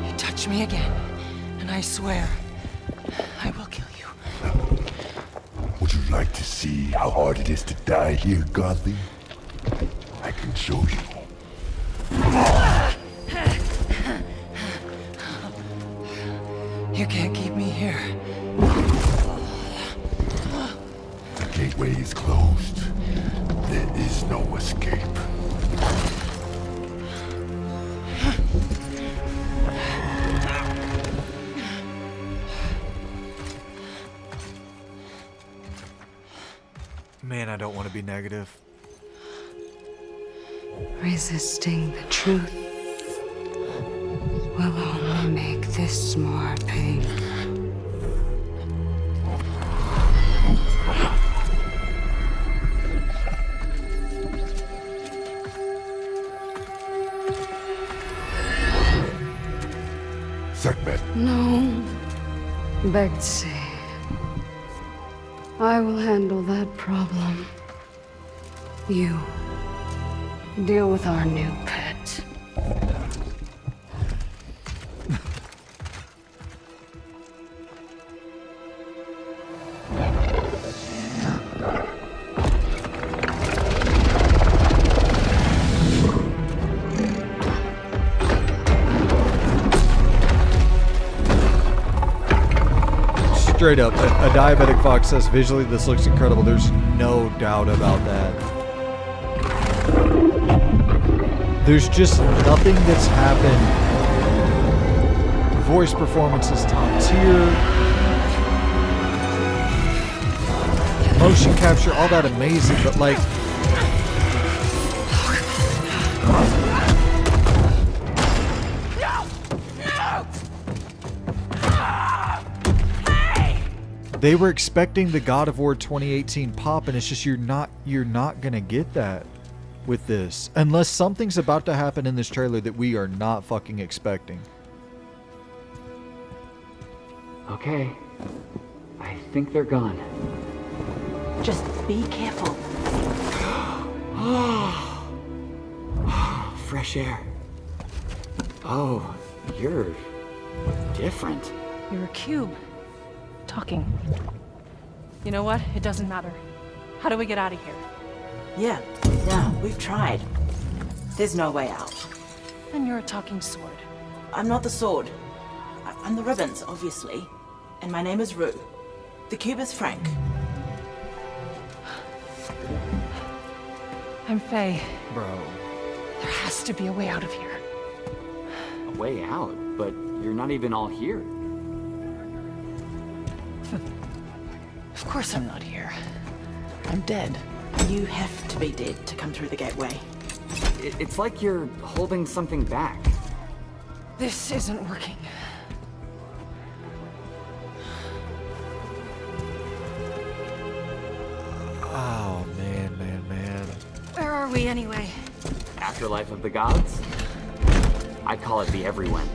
You touch me again, and I swear, I will kill you. Would you like to see how hard it is to die here, Godly? I can show you. You can't keep me here. The gateway is closed. There is no escape. Man, I don't want to be negative. Resisting the truth will only make this more painful. Segment. No, Betsy. I will handle that problem. You deal with our new pet. Straight up, a diabetic fox says visually this looks incredible. There's no doubt about that. There's just nothing that's happened. Voice performance is top tier. Motion capture, all that amazing, but like... They were expecting the God of War 2018 pop, and it's just you're not gonna get that with this unless something's about to happen in this trailer that we are not fucking expecting. Okay, I think they're gone. Just be careful. Fresh air. Oh, you're different. You're a cube. Talking. You know what? It doesn't matter. How do we get out of here? Yeah, we've tried. There's no way out. And you're a talking sword. I'm not the sword. I'm the ribbons, obviously. And my name is Rue. The cube is Frank. I'm Faye. Bro. There has to be a way out of here. A way out? But you're not even all here. Of course I'm not here. I'm dead. You have to be dead to come through the gateway. It's like you're holding something back. This isn't working. Wow. are we anyway? Afterlife of the gods? I'd call it the everyone.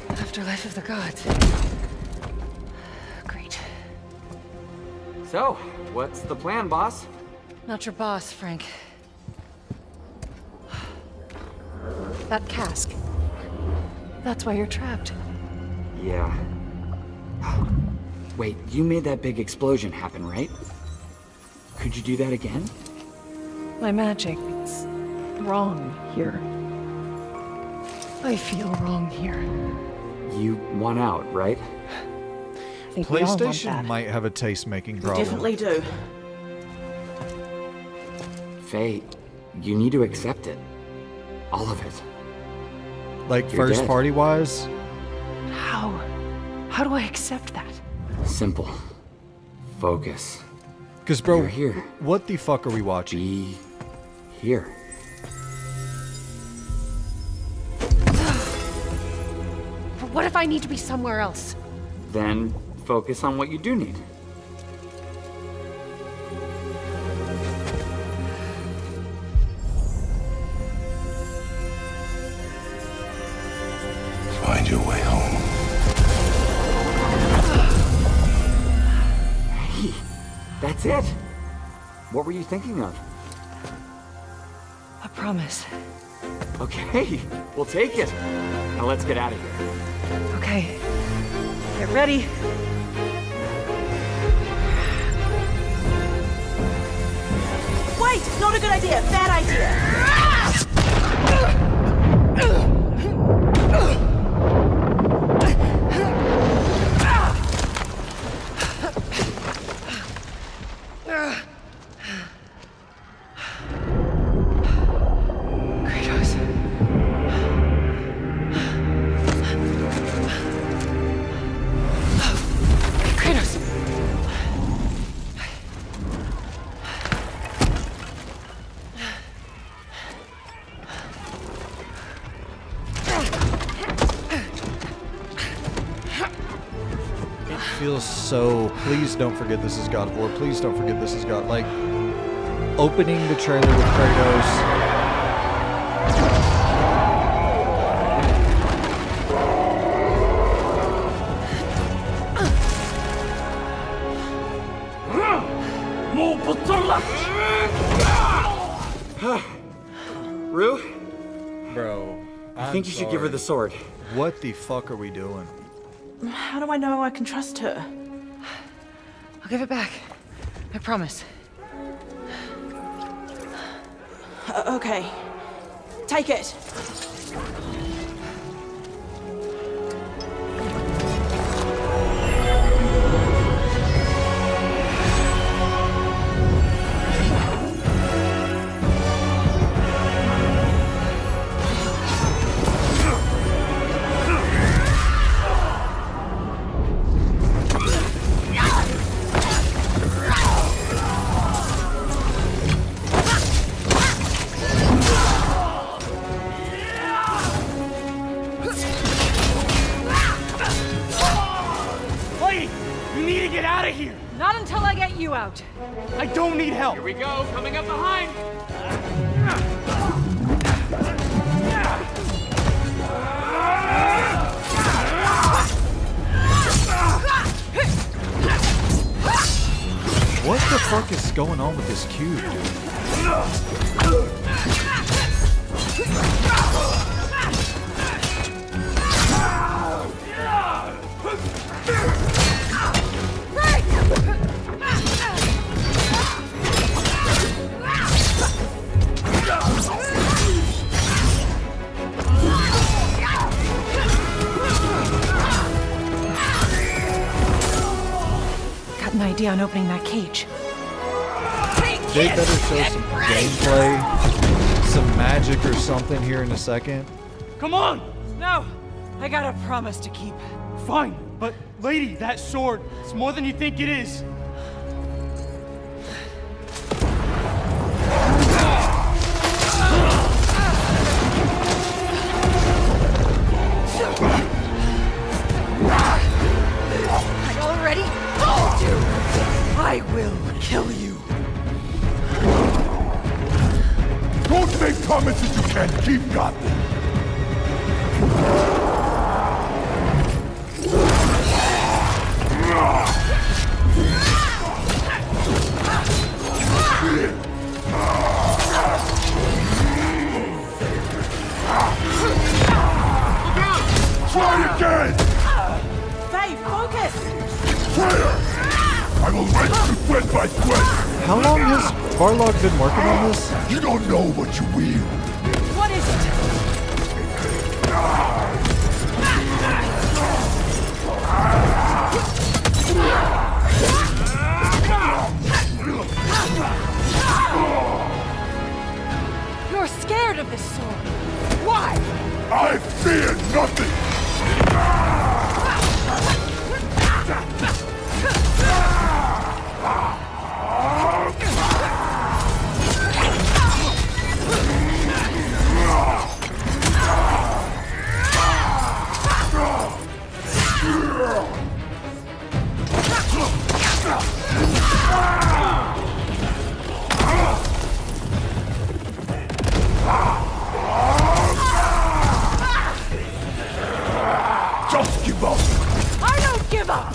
Afterlife of the gods. Great. So, what's the plan, boss? Not your boss, Frank. That cask. That's why you're trapped. Yeah. Wait, you made that big explosion happen, right? Could you do that again? My magic, it's wrong here. I feel wrong here. You want out, right? I think we all want PlayStation that. might have a taste-making We problem. definitely do. Faye, you need to accept it. All of it. Like You're first dead. party wise? How? How do I accept that? Simple. Focus. Cause bro, You're here. what the fuck are we watching? Be here. But what if I need to be somewhere else? Then focus on what you do need. Find your way home. Hey, that's it. What were you thinking of? A promise. Okay, we'll take it. Now let's get out of here. Okay. Get ready. Wait! Not a good idea! Bad idea! Kratos. Kratos. It feels so. Please don't forget this is God of War. Please don't forget this is God. Like opening the trailer with Kratos. Rue? Bro, I think you should give her the sword. What the fuck are we doing? How do I know I can trust her? I'll give it back. I promise. Okay. Take it. Lady, you need to get out of here. Not until I get you out. I don't need help. Here we go, coming up behind. What the fuck is going on with this cube, dude? Got an idea on opening that cage. They better show some gameplay, some magic or something here in a second. Come on. No! I got a promise to keep. Fine, but lady, that sword, it's more than you think it is. I already told you! I will kill you! Promises you can't keep, Gotham. Try again! Faye, focus! Fire! I will wrench you sweat by sweat! How long has Barlog been working on this? You don't know what you wield. What is it? You're scared of this sword. Why? I fear nothing! Just give up! I don't give up!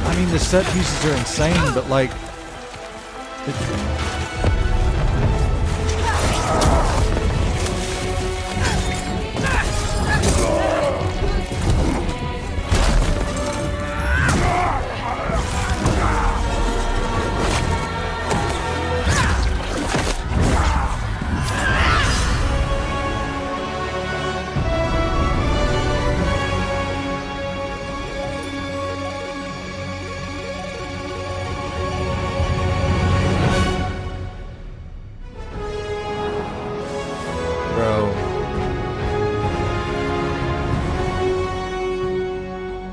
I mean, the set pieces are insane, but like... Bro.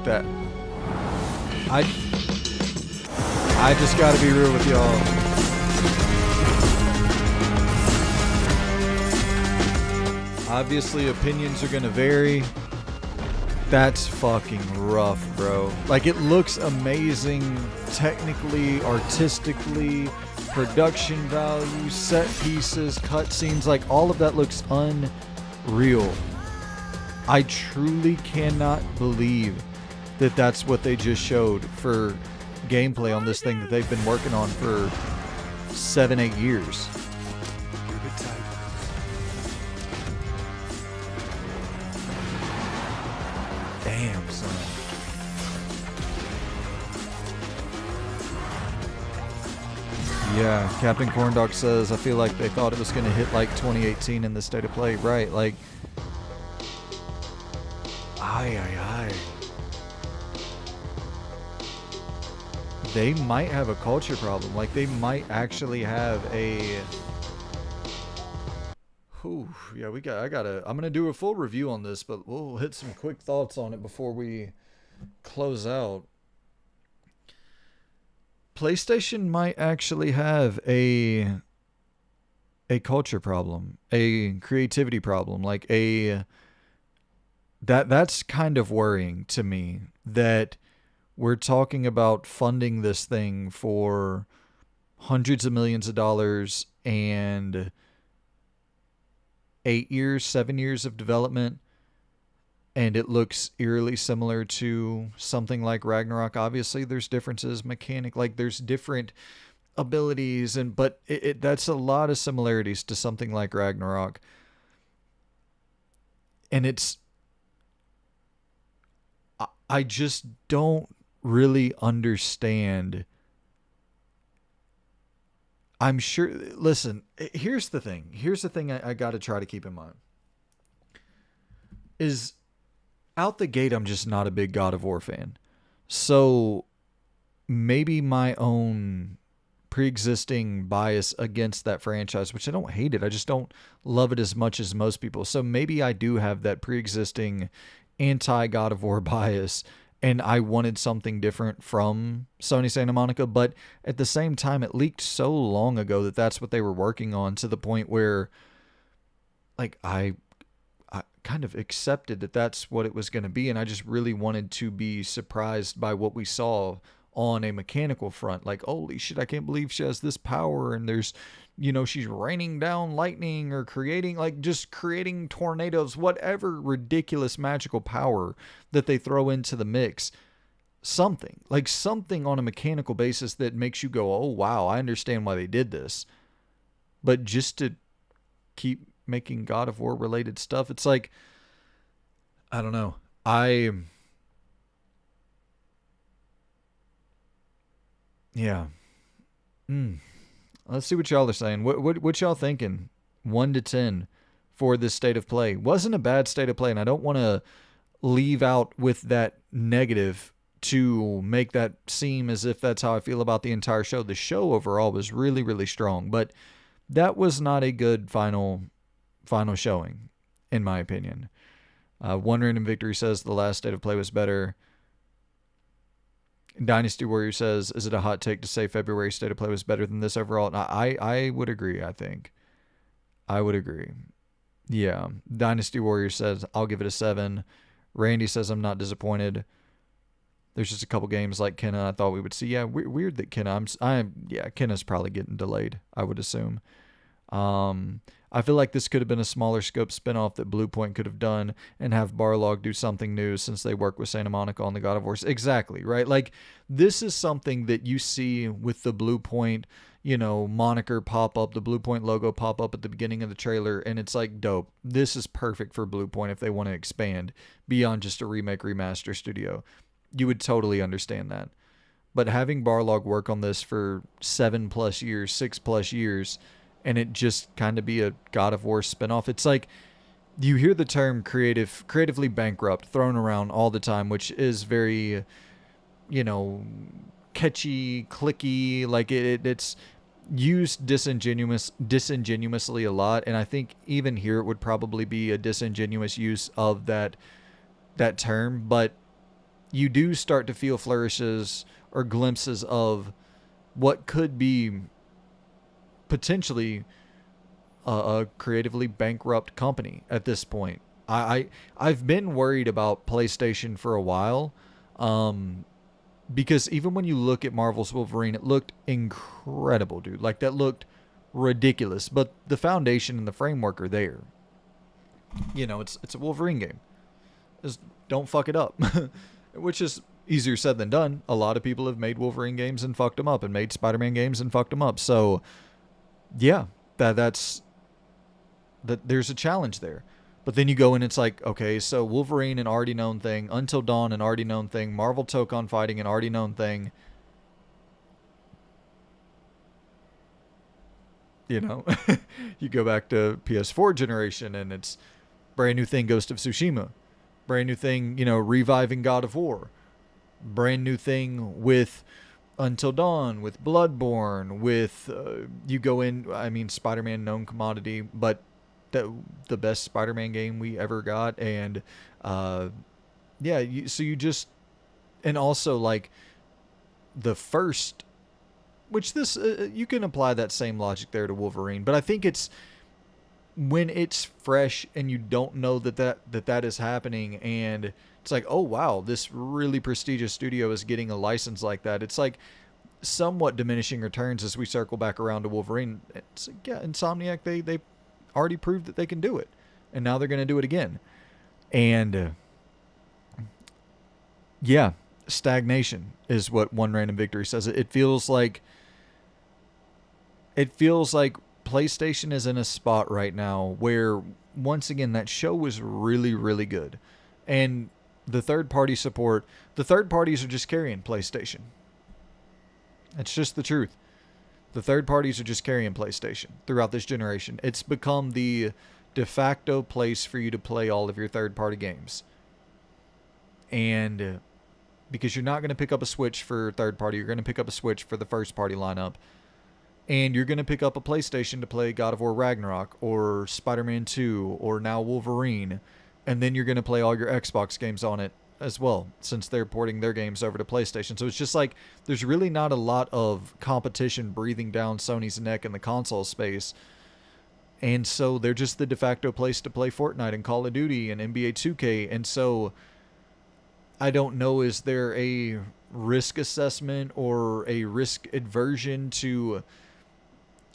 That... I just gotta be real with y'all. Obviously, opinions are gonna vary. That's fucking rough, bro. Like, it looks amazing technically, artistically, production value, set pieces, cutscenes, like all of that looks unreal. I truly cannot believe that that's what they just showed for gameplay on this thing that they've been working on for 7-8 years. Damn, son. Yeah, Captain Corndog says, I feel like they thought it was going to hit like 2018 in the state of play. Right, like... Aye. They might have a culture problem. Like, they might actually have a... Whew, yeah, I'm going to do a full review on this, but we'll hit some quick thoughts on it before we close out. PlayStation might actually have a culture problem, a creativity problem, like that's kind of worrying to me that we're talking about funding this thing for hundreds of millions of dollars and 7 years of development, and it looks eerily similar to something like Ragnarok. Obviously, there's differences, like there's different abilities, but that's a lot of similarities to something like Ragnarok. And I just don't really understand. I'm sure, listen, here's the thing I got to try to keep in mind. Is out the gate, I'm just not a big God of War fan. So maybe my own pre-existing bias against that franchise, which I don't hate it, I just don't love it as much as most people. So maybe I do have that pre-existing anti-God of War bias, and I wanted something different from Sony Santa Monica, but at the same time, it leaked so long ago that that's what they were working on, to the point where, like, I kind of accepted that that's what it was going to be, and I just really wanted to be surprised by what we saw on a mechanical front. Like, holy shit, I can't believe she has this power, and there's, she's raining down lightning or just creating tornadoes, whatever ridiculous magical power that they throw into the mix. Something on a mechanical basis that makes you go, oh wow, I understand why they did this. But just to keep making God of War related stuff, it's like, I don't know. Yeah. Let's see what y'all are saying. What y'all thinking? 1 to 10 for this state of play. Wasn't a bad state of play, and I don't want to leave out with that negative to make that seem as if that's how I feel about the entire show. The show overall was really, really strong, but that was not a good final showing, in my opinion. One Random Victory says the last state of play was better. Dynasty Warrior says, is it a hot take to say February state of play was better than this overall? I would agree, I think. I would agree. Yeah. Dynasty Warrior says, I'll give it a 7. Randy says, I'm not disappointed. There's just a couple games like Kenna I thought we would see. Yeah, weird that Kenna, Kenna's probably getting delayed, I would assume. I feel like this could have been a smaller scope spinoff that Bluepoint could have done and have Barlog do something new, since they work with Santa Monica on the God of War. Exactly, right? Like, this is something that you see with the Bluepoint, moniker pop up, the Bluepoint logo pop up at the beginning of the trailer, and it's like, dope. This is perfect for Bluepoint if they want to expand beyond just a remake remaster studio. You would totally understand that. But having Barlog work on this for 7+ years, 6+ years, and it just kind of be a God of War spinoff. It's like, you hear the term creatively bankrupt thrown around all the time, which is very, catchy, clicky. Like, it's used disingenuously a lot, and I think even here it would probably be a disingenuous use of that term. But you do start to feel flourishes or glimpses of what could be potentially a creatively bankrupt company at this point. I've been worried about PlayStation for a while, because even when you look at Marvel's Wolverine, it looked incredible, dude. Like, that looked ridiculous, but the foundation and the framework are there. It's a Wolverine game. Just don't fuck it up. Which is easier said than done. A lot of people have made Wolverine games and fucked them up, and made Spider-Man games and fucked them up. So yeah, there's a challenge there. But then you go and it's like, okay, so Wolverine, an already known thing. Until Dawn, an already known thing. Marvel Tokon Fighting, an already known thing. You go back to PS4 generation, and it's brand new thing, Ghost of Tsushima. Brand new thing, reviving God of War. Brand new thing with Until Dawn, with Bloodborne, with you go in, Spider-Man, known commodity, but the best Spider-Man game we ever got. And and also, like, the first, which this you can apply that same logic there to Wolverine, but I think it's when it's fresh and you don't know that is happening, and it's like, oh wow, this really prestigious studio is getting a license like that. It's like somewhat diminishing returns as we circle back around to Wolverine. It's like, yeah, Insomniac, they already proved that they can do it, and now they're going to do it again. And yeah, stagnation is what One Random Victory says. It feels like PlayStation is in a spot right now where, once again, that show was really, really good. And the third-party support, the third parties are just carrying PlayStation. It's just the truth. The third parties are just carrying PlayStation throughout this generation. It's become the de facto place for you to play all of your third-party games. And because you're not going to pick up a Switch for third-party, you're going to pick up a Switch for the first-party lineup. And you're going to pick up a PlayStation to play God of War Ragnarok, or Spider-Man 2, or now Wolverine. And then you're going to play all your Xbox games on it as well, since they're porting their games over to PlayStation. So it's just like there's really not a lot of competition breathing down Sony's neck in the console space. And so they're just the de facto place to play Fortnite and Call of Duty and NBA 2K. And so I don't know, is there a risk assessment or a risk aversion to...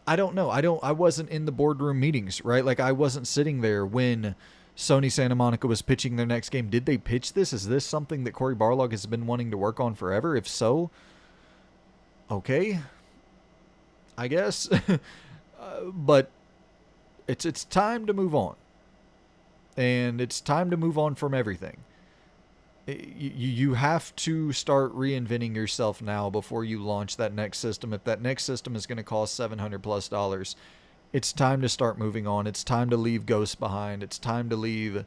I don't know. I wasn't in the boardroom meetings, right? Like, I wasn't sitting there when Sony Santa Monica was pitching their next game. Did they pitch this? Is this something that Cory Barlog has been wanting to work on forever? If so, okay, I guess. But it's time to move on. And it's time to move on from everything. You have to start reinventing yourself now before you launch that next system. If that next system is going to cost $700+, it's time to start moving on. It's time to leave Ghost behind. It's time to leave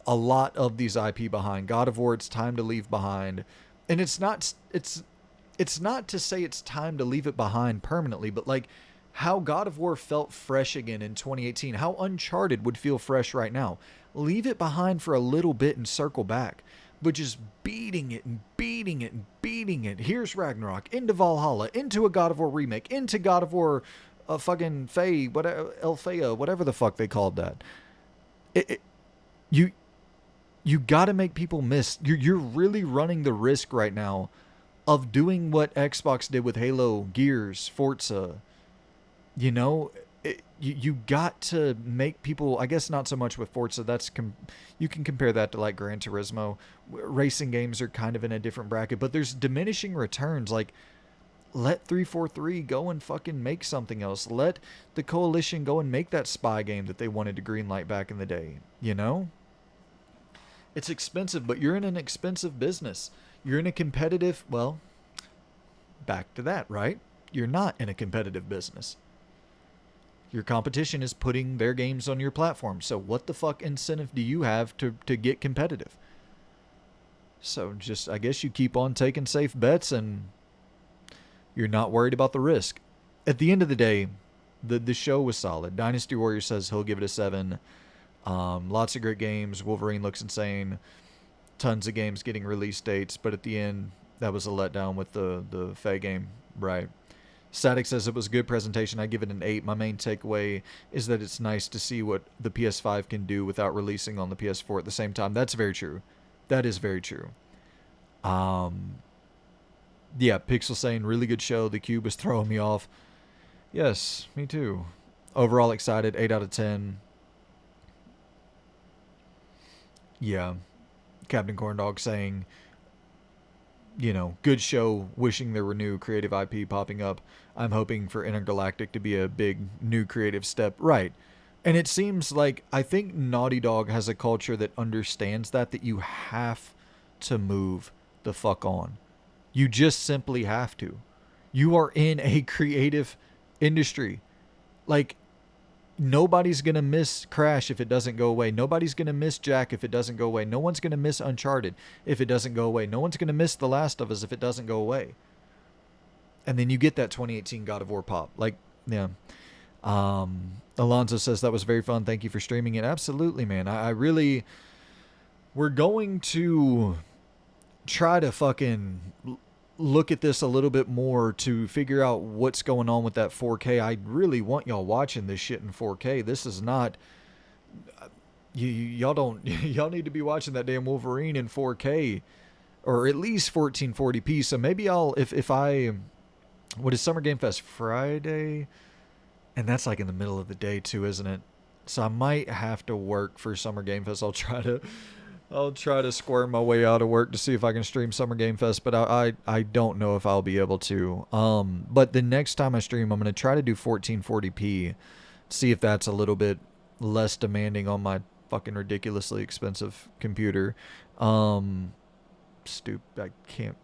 a lot of these IP behind. God of War, it's time to leave behind. And it's not to say it's time to leave it behind permanently, but like how God of War felt fresh again in 2018, how Uncharted would feel fresh right now. Leave it behind for a little bit and circle back. But just beating it and beating it and beating it. Here's Ragnarok, into Valhalla, into a God of War remake, into God of War fucking Faye, whatever, Elfea, whatever the fuck they called that. You got to make people miss. You're really running the risk right now of doing what Xbox did with Halo, Gears, Forza. You know, you got to make people, I guess not so much with Forza, you can compare that to like Gran Turismo. Racing games are kind of in a different bracket, but there's diminishing returns. Like, let 343 go and fucking make something else. Let the Coalition go and make that spy game that they wanted to greenlight back in the day, you know? It's expensive, but you're in an expensive business. You're in a competitive, well, back to that, right? You're not in a competitive business. Your competition is putting their games on your platform. So what the fuck incentive do you have to get competitive? So just, I guess you keep on taking safe bets and you're not worried about the risk. At the end of the day, the show was solid. Dynasty Warrior says he'll give it a 7. Lots of great games. Wolverine looks insane. Tons of games getting release dates. But at the end, that was a letdown with the Faye game. Right. Static says it was a good presentation. I give it an 8. My main takeaway is that it's nice to see what the PS5 can do without releasing on the PS4 at the same time. That's very true. That is very true. Yeah, Pixel saying really good show. The Cube was throwing me off. Yes, me too. Overall excited. 8 out of 10. Yeah. Captain Corndog saying, you know, good show, wishing there were new creative IP popping up. I'm hoping for Intergalactic to be a big new creative step. Right. And it seems like, I think Naughty Dog has a culture that understands that you have to move the fuck on. You just simply have to. You are in a creative industry. Like, nobody's going to miss Crash if it doesn't go away. Nobody's going to miss Jack if it doesn't go away. No one's going to miss Uncharted if it doesn't go away. No one's going to miss The Last of Us if it doesn't go away. And then you get that 2018 God of War pop. Like, yeah. Alonzo says that was very fun. Thank you for streaming it. Absolutely, man. I really... We're going to try to fucking look at this a little bit more to figure out what's going on with that 4K. I really want y'all watching this shit in 4K. This is not... Y'all need to be watching that damn Wolverine in 4K. Or at least 1440p. So maybe I'll... If I... What is Summer Game Fest? Friday? And that's like in the middle of the day too, isn't it? So I might have to work for Summer Game Fest. I'll try to square my way out of work to see if I can stream Summer Game Fest, but I don't know if I'll be able to. But the next time I stream, I'm going to try to do 1440p, see if that's a little bit less demanding on my fucking ridiculously expensive computer. I can't.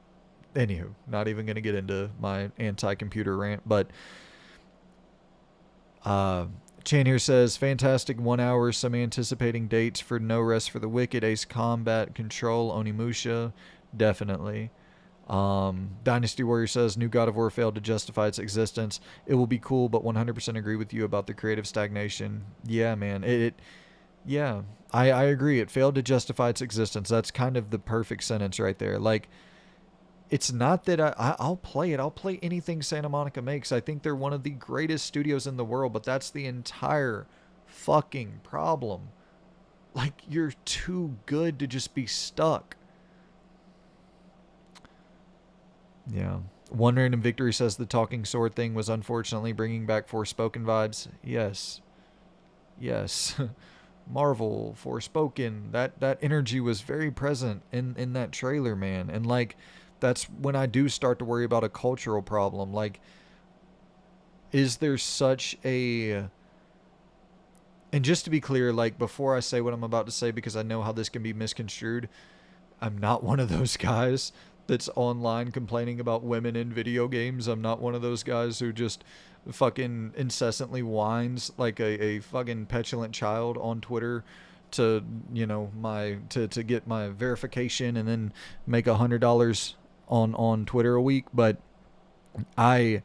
Anywho, not even going to get into my anti-computer rant, but Chan here says, fantastic 1 hour, some anticipating dates for No Rest for the Wicked, Ace Combat, Control, Onimusha, definitely. Dynasty Warrior says, new God of War failed to justify its existence. It will be cool, but 100% agree with you about the creative stagnation. Yeah, man, Yeah, I agree. It failed to justify its existence. That's kind of the perfect sentence right there. Like, it's not that I'll play it. I'll play anything Santa Monica makes. I think they're one of the greatest studios in the world, but that's the entire fucking problem. Like, you're too good to just be stuck. Yeah. Wondering and Victory says the talking sword thing was unfortunately bringing back Forspoken vibes. Yes. Yes. Marvel, Forspoken, that energy was very present in that trailer, man. And like, that's when I do start to worry about a cultural problem. Like, is there such a... And just to be clear, like, before I say what I'm about to say, because I know how this can be misconstrued, I'm not one of those guys that's online complaining about women in video games. I'm not one of those guys who just fucking incessantly whines like a fucking petulant child on Twitter to, you know, to get my verification and then make $100 on Twitter a week. But I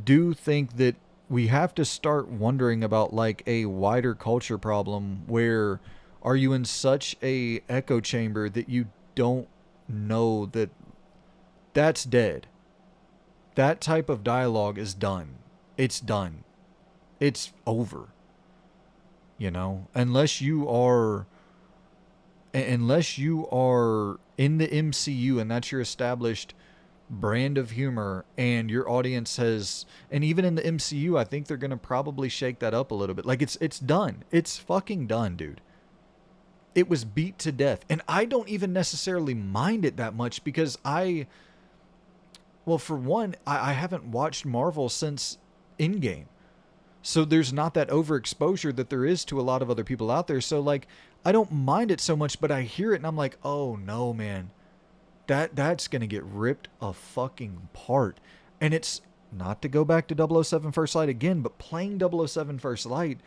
do think that we have to start wondering about like a wider culture problem where are you in such a echo chamber that you don't know that that's dead. That type of dialogue is done. It's done. It's over. You know, unless you are in the MCU and that's your established brand of humor and your audience has, and even in the MCU I think they're going to probably shake that up a little bit. Like it's done. It's fucking done, dude. It was beat to death. And I don't even necessarily mind it that much because well, for one, I haven't watched Marvel since Endgame. So there's not that overexposure that there is to a lot of other people out there. So like, I don't mind it so much, but I hear it and I'm like, oh no, man. That's going to get ripped a fucking apart. And it's not to go back to 007 First Light again, but playing 007 First Light,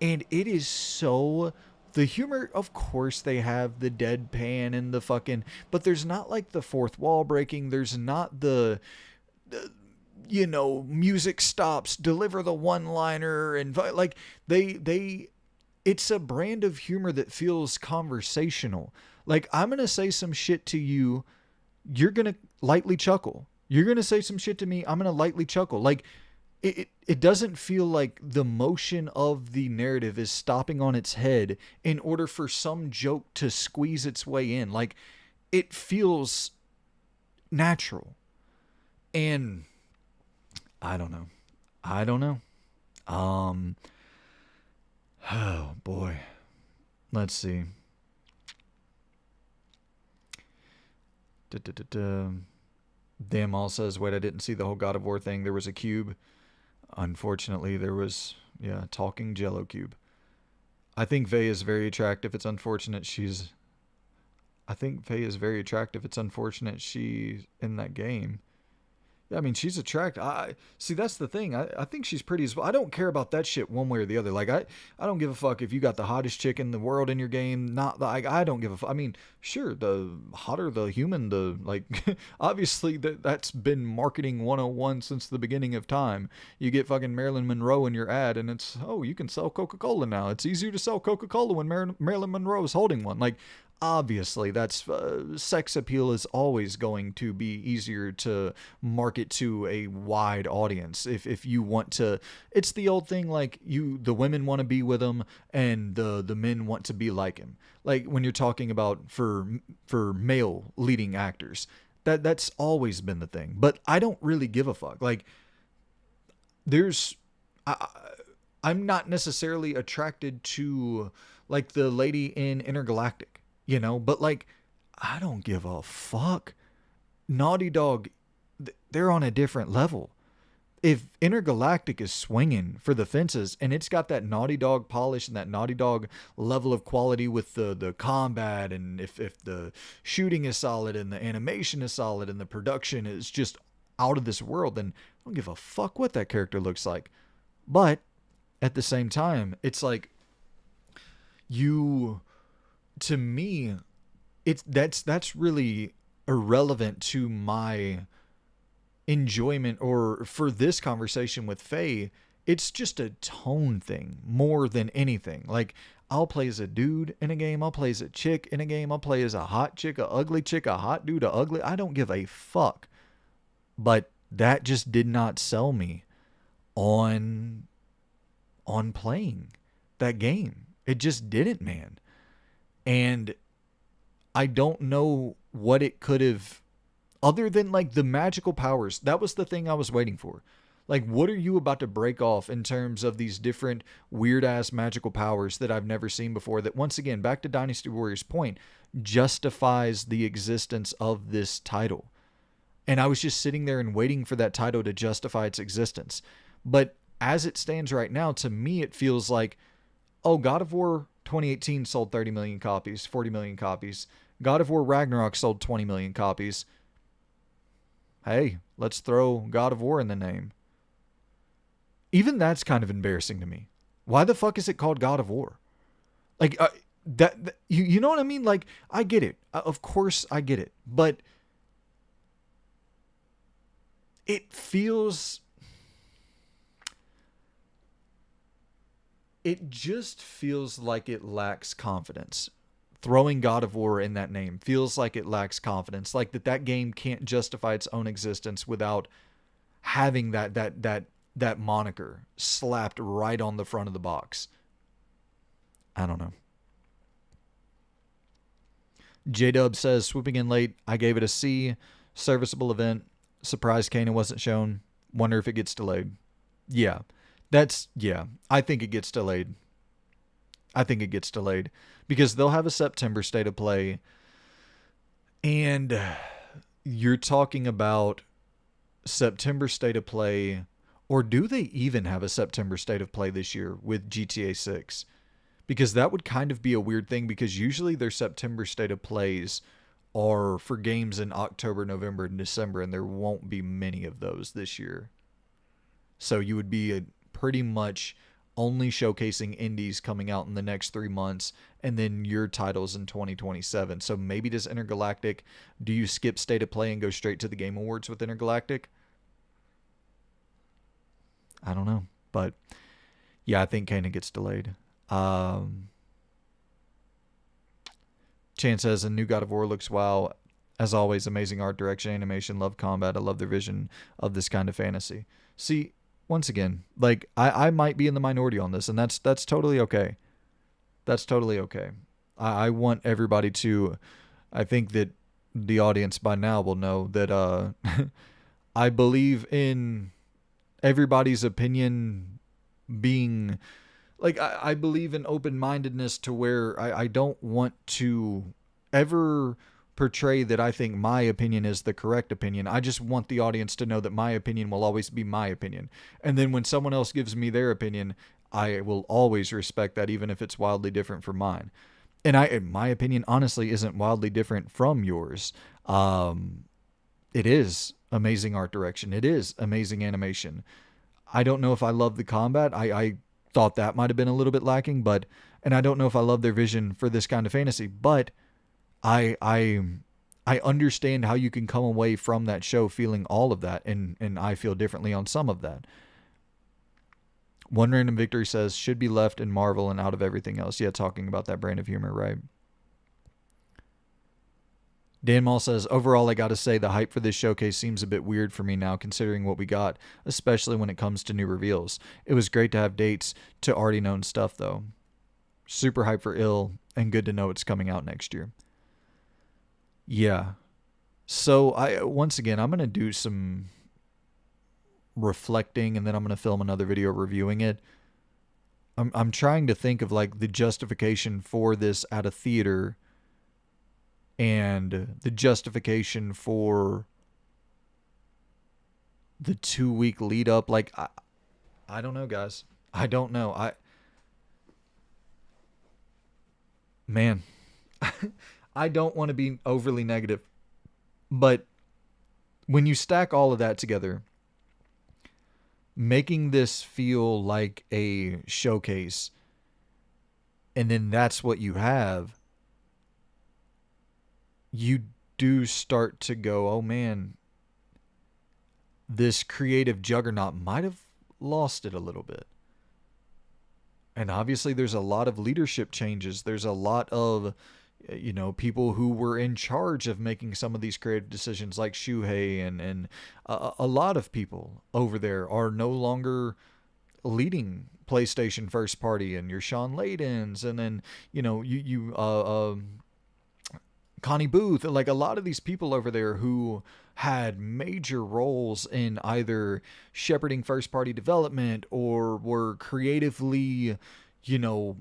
and it is so... The humor, of course, they have the deadpan and the fucking... But there's not like the fourth wall breaking. There's not the you know, music stops, deliver the one-liner, and like they it's a brand of humor that feels conversational. Like, I'm going to say some shit to you, you're going to lightly chuckle. You're going to say some shit to me, I'm going to lightly chuckle. Like, it doesn't feel like the motion of the narrative is stopping on its head in order for some joke to squeeze its way in. Like, it feels natural. And I don't know. Oh boy. Let's see. Damn all says, wait, I didn't see the whole God of War thing. There was a cube. Unfortunately, there was, talking Jello cube. I think Faye is very attractive. It's unfortunate she's in that game. Yeah, I mean, she's attractive. See, that's the thing. I think she's pretty as well. I don't care about that shit one way or the other. Like, I don't give a fuck if you got the hottest chick in the world in your game. I don't give a fuck. I mean, sure, the hotter the human, the, like, obviously that's been marketing 101 since the beginning of time. You get fucking Marilyn Monroe in your ad, and it's, oh, you can sell Coca-Cola now. It's easier to sell Coca-Cola when Marilyn Monroe is holding one. Like, obviously that's sex appeal is always going to be easier to market to a wide audience if you want to. It's the old thing, like, the women want to be with him and the men want to be like him. Like, when you're talking about for male leading actors, that's always been the thing. But I don't really give a fuck. Like, I'm not necessarily attracted to, like, the lady in Intergalactic. You know, but like, I don't give a fuck. Naughty Dog, they're on a different level. If Intergalactic is swinging for the fences and it's got that Naughty Dog polish and that Naughty Dog level of quality with the combat, and if the shooting is solid and the animation is solid and the production is just out of this world, then I don't give a fuck what that character looks like. But at the same time, it's like, to me, that's really irrelevant to my enjoyment, or for this conversation with Faye. It's just a tone thing more than anything. Like, I'll play as a dude in a game. I'll play as a chick in a game. I'll play as a hot chick, a ugly chick, a hot dude, a ugly. I don't give a fuck. But that just did not sell me on playing that game. It just didn't, man. And I don't know what it could have, other than like the magical powers. That was the thing I was waiting for. Like, what are you about to break off in terms of these different weird-ass magical powers that I've never seen before that, once again, back to Dynasty Warriors' point, justifies the existence of this title? And I was just sitting there and waiting for that title to justify its existence. But as it stands right now, to me, it feels like, oh, God of War 2018 sold 30 million copies, 40 million copies. God of War Ragnarok sold 20 million copies. Hey, let's throw God of War in the name. Even that's kind of embarrassing to me. Why the fuck is it called God of War? Like, you know what I mean? Like, I get it. Of course I get it. But it just feels like it lacks confidence. Throwing God of War in that name feels like it lacks confidence. Like that game can't justify its own existence without having that moniker slapped right on the front of the box. I don't know. J-Dub says, swooping in late, I gave it a C. Serviceable event. Surprised Kanan wasn't shown. Wonder if it gets delayed. Yeah. I think it gets delayed. Because they'll have a September state of play. And you're talking about September state of play, or do they even have a September state of play this year with GTA 6? Because that would kind of be a weird thing, because usually their September state of plays are for games in October, November, and December, and there won't be many of those this year. So you would be pretty much only showcasing indies coming out in the next 3 months, and then your titles in 2027. So maybe does Intergalactic, do you skip state of play and go straight to the Game Awards with Intergalactic? I don't know. But yeah, I think Kanan gets delayed. Chan says, a new God of War looks wow. As always, amazing art direction, animation, love combat. I love their vision of this kind of fantasy. See, once again, like I might be in the minority on this, and that's totally okay. That's totally okay. I want everybody to, I think that the audience by now will know that I believe in everybody's opinion being, like, I believe in open-mindedness to where I don't want to ever portray that I think my opinion is the correct opinion. I just want the audience to know that my opinion will always be my opinion. And then when someone else gives me their opinion, I will always respect that, even if it's wildly different from mine. And my opinion honestly isn't wildly different from yours. It is amazing art direction. It is amazing animation. I don't know if I love the combat. I thought that might have been a little bit lacking, and I don't know if I love their vision for this kind of fantasy, but I understand how you can come away from that show feeling all of that, and I feel differently on some of that. One Random Victory says, should be left in Marvel and out of everything else. Yeah, talking about that brand of humor, right? Dan Mall says, overall, I gotta say the hype for this showcase seems a bit weird for me now, considering what we got, especially when it comes to new reveals. It was great to have dates to already known stuff, though. Super hype for Ill, and good to know it's coming out next year. Yeah. So, once again, I'm gonna do some reflecting, and then I'm gonna film another video reviewing it. I'm trying to think of, like, the justification for this at a theater, and the justification for the 2-week lead up. Like, I don't know, guys. I don't know. Man, I don't want to be overly negative, but when you stack all of that together, making this feel like a showcase, and then that's what you have, you do start to go, oh man, this creative juggernaut might have lost it a little bit. And obviously there's a lot of leadership changes. There's a lot of, people who were in charge of making some of these creative decisions, like Shuhei, and a lot of people over there are no longer leading PlayStation first party, and your Sean Layden's, and then, Connie Booth, like a lot of these people over there who had major roles in either shepherding first party development or were creatively,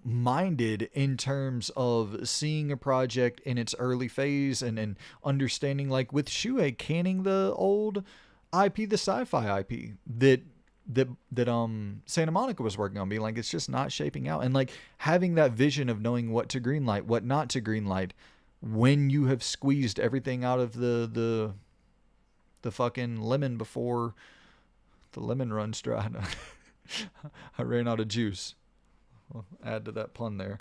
minded in terms of seeing a project in its early phase, and understanding, like with Shuei canning the old IP, the sci-fi IP that Santa Monica was working on, being like, it's just not shaping out, and like having that vision of knowing what to greenlight, what not to greenlight, when you have squeezed everything out of the fucking lemon before the lemon runs dry. I ran out of juice. I'll add to that pun there.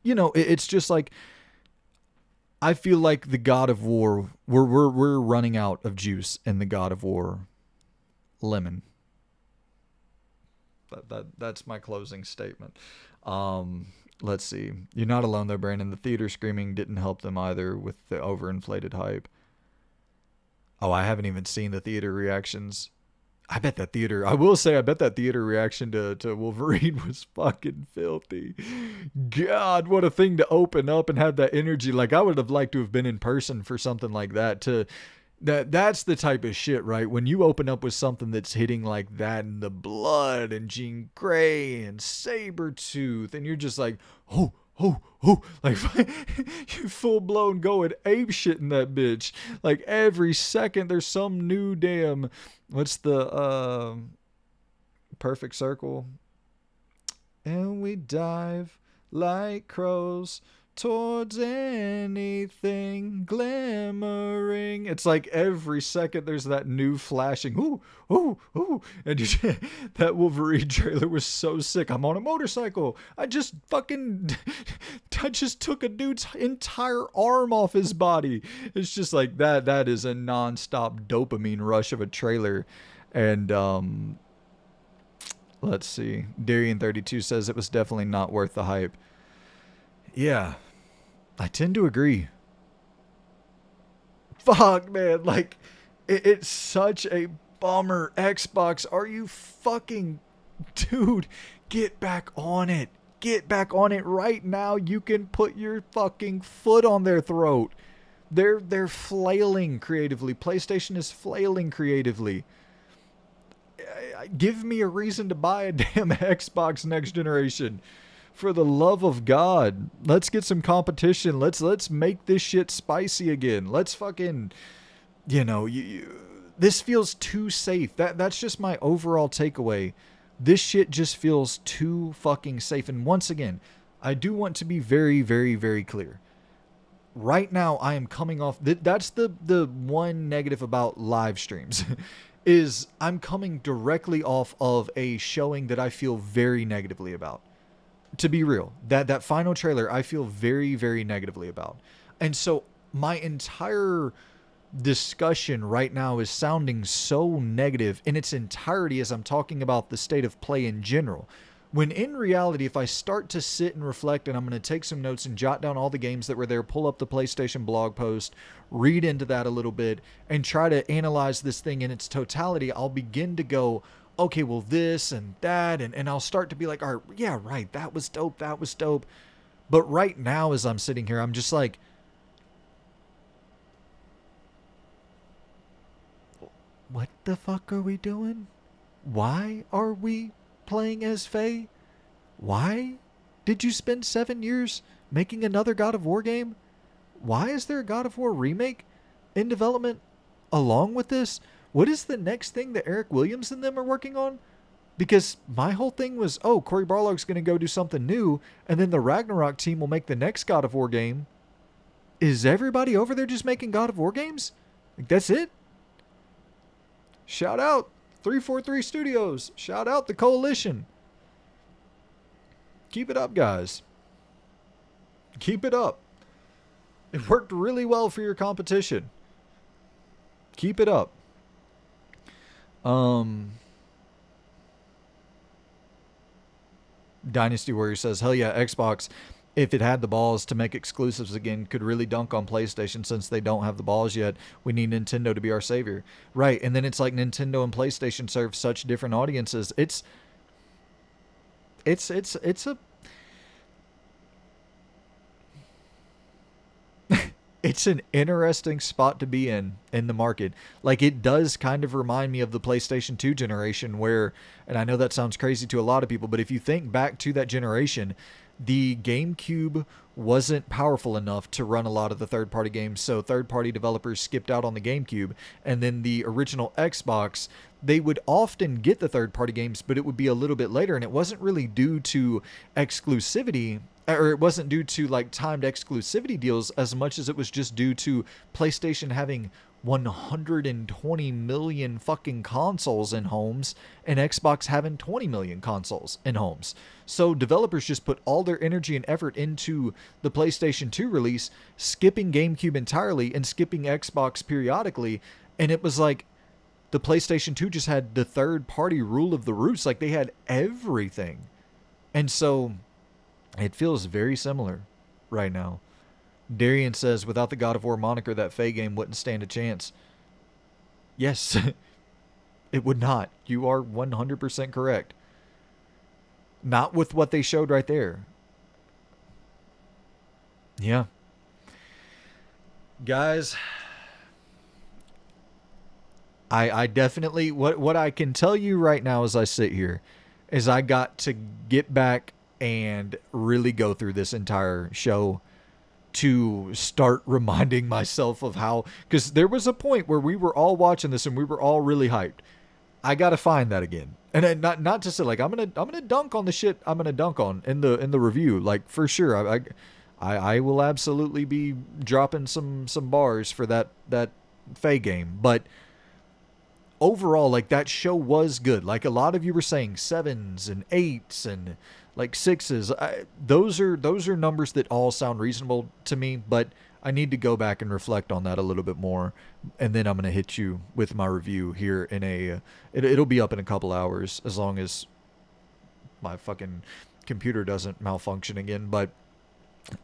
It's just like, I feel like the God of War, we're running out of juice in the God of War lemon. That's my closing statement. Let's see. You're not alone though, Brandon. The theater screaming didn't help them either with the overinflated hype. Oh, I haven't even seen the theater reactions. I bet that theater reaction to Wolverine was fucking filthy. God, what a thing to open up and have that energy. Like, I would have liked to have been in person for something like that. That's the type of shit, right? When you open up with something that's hitting like that, and the blood and Jean Grey and Sabretooth, and you're just like, oh, like you full blown going ape shit in that bitch. Like every second there's some new damn, what's the perfect circle? And we dive like crows towards anything glimmering. It's like every second there's that new flashing, ooh, and that Wolverine trailer was so sick. I'm on a motorcycle. I just took a dude's entire arm off his body. It's just like that is a non-stop dopamine rush of a trailer. And let's see, Darian32 says it was definitely not worth the hype. Yeah, I tend to agree. Fuck, man. Like, it's such a bummer. Xbox, are you fucking... Dude, get back on it. Get back on it right now. You can put your fucking foot on their throat. They're flailing creatively. PlayStation is flailing creatively. Give me a reason to buy a damn Xbox next generation. For the love of God, let's get some competition. Let's make this shit spicy again. Let's fucking, this feels too safe. That's just my overall takeaway. This shit just feels too fucking safe. And once again, I do want to be very, very, very clear. Right now, I am coming off. That's the one negative about live streams, is I'm coming directly off of a showing that I feel very negatively about. To be real, that final trailer, I feel very, very negatively about. And so my entire discussion right now is sounding so negative in its entirety as I'm talking about the state of play in general. When in reality, if I start to sit and reflect, and I'm going to take some notes and jot down all the games that were there, pull up the PlayStation blog post, read into that a little bit, and try to analyze this thing in its totality, I'll begin to go, okay, well, this and that, and I'll start to be like, all right, yeah, right, that was dope. But right now, as I'm sitting here, I'm just like, what the fuck are we doing? Why are we playing as Faye? Why did you spend 7 years making another God of War game? Why is there a God of War remake in development along with this? What is the next thing that Eric Williams and them are working on? Because my whole thing was, oh, Cory Barlog's going to go do something new, and then the Ragnarok team will make the next God of War game. Is everybody over there just making God of War games? Like, that's it? Shout out 343 Studios. Shout out the Coalition. Keep it up, guys. Keep it up. It worked really well for your competition. Keep it up. Dynasty Warrior says, hell yeah, Xbox, if it had the balls to make exclusives again, could really dunk on PlayStation since they don't have the balls yet. We need Nintendo to be our savior. Right, and then it's like Nintendo and PlayStation serve such different audiences. It's a it's an interesting spot to be in the market. Like, it does kind of remind me of the PlayStation 2 generation where, and I know that sounds crazy to a lot of people, but if you think back to that generation, the GameCube wasn't powerful enough to run a lot of the third-party games, so third-party developers skipped out on the GameCube. And then the original Xbox, they would often get the third-party games, but it would be a little bit later, and it wasn't really due to exclusivity, or it wasn't due to like timed exclusivity deals as much as it was just due to PlayStation having 120 million fucking consoles in homes and Xbox having 20 million consoles in homes. So developers just put all their energy and effort into the PlayStation 2 release, skipping GameCube entirely and skipping Xbox periodically. And it was like the PlayStation 2 just had the third party rule of the roost. Like, they had everything. And so it feels very similar right now. Darian says, without the God of War moniker, that Faye game wouldn't stand a chance. Yes, it would not. You are 100% correct. Not with what they showed right there. Yeah. Guys, I definitely, what I can tell you right now as I sit here is I got to get back and really go through this entire show to start reminding myself of how, because there was a point where we were all watching this and we were all really hyped. I gotta find that again, and then not to say like I'm gonna dunk on the shit I'm gonna dunk on in the review, like for sure. I will absolutely be dropping some bars for that Faye game, but overall, like, that show was good. Like, a lot of you were saying 7s and 8s and like 6s. Those are numbers that all sound reasonable to me, but I need to go back and reflect on that a little bit more, and then I'm gonna hit you with my review here in a. It'll be up in a couple hours, as long as my fucking computer doesn't malfunction again. But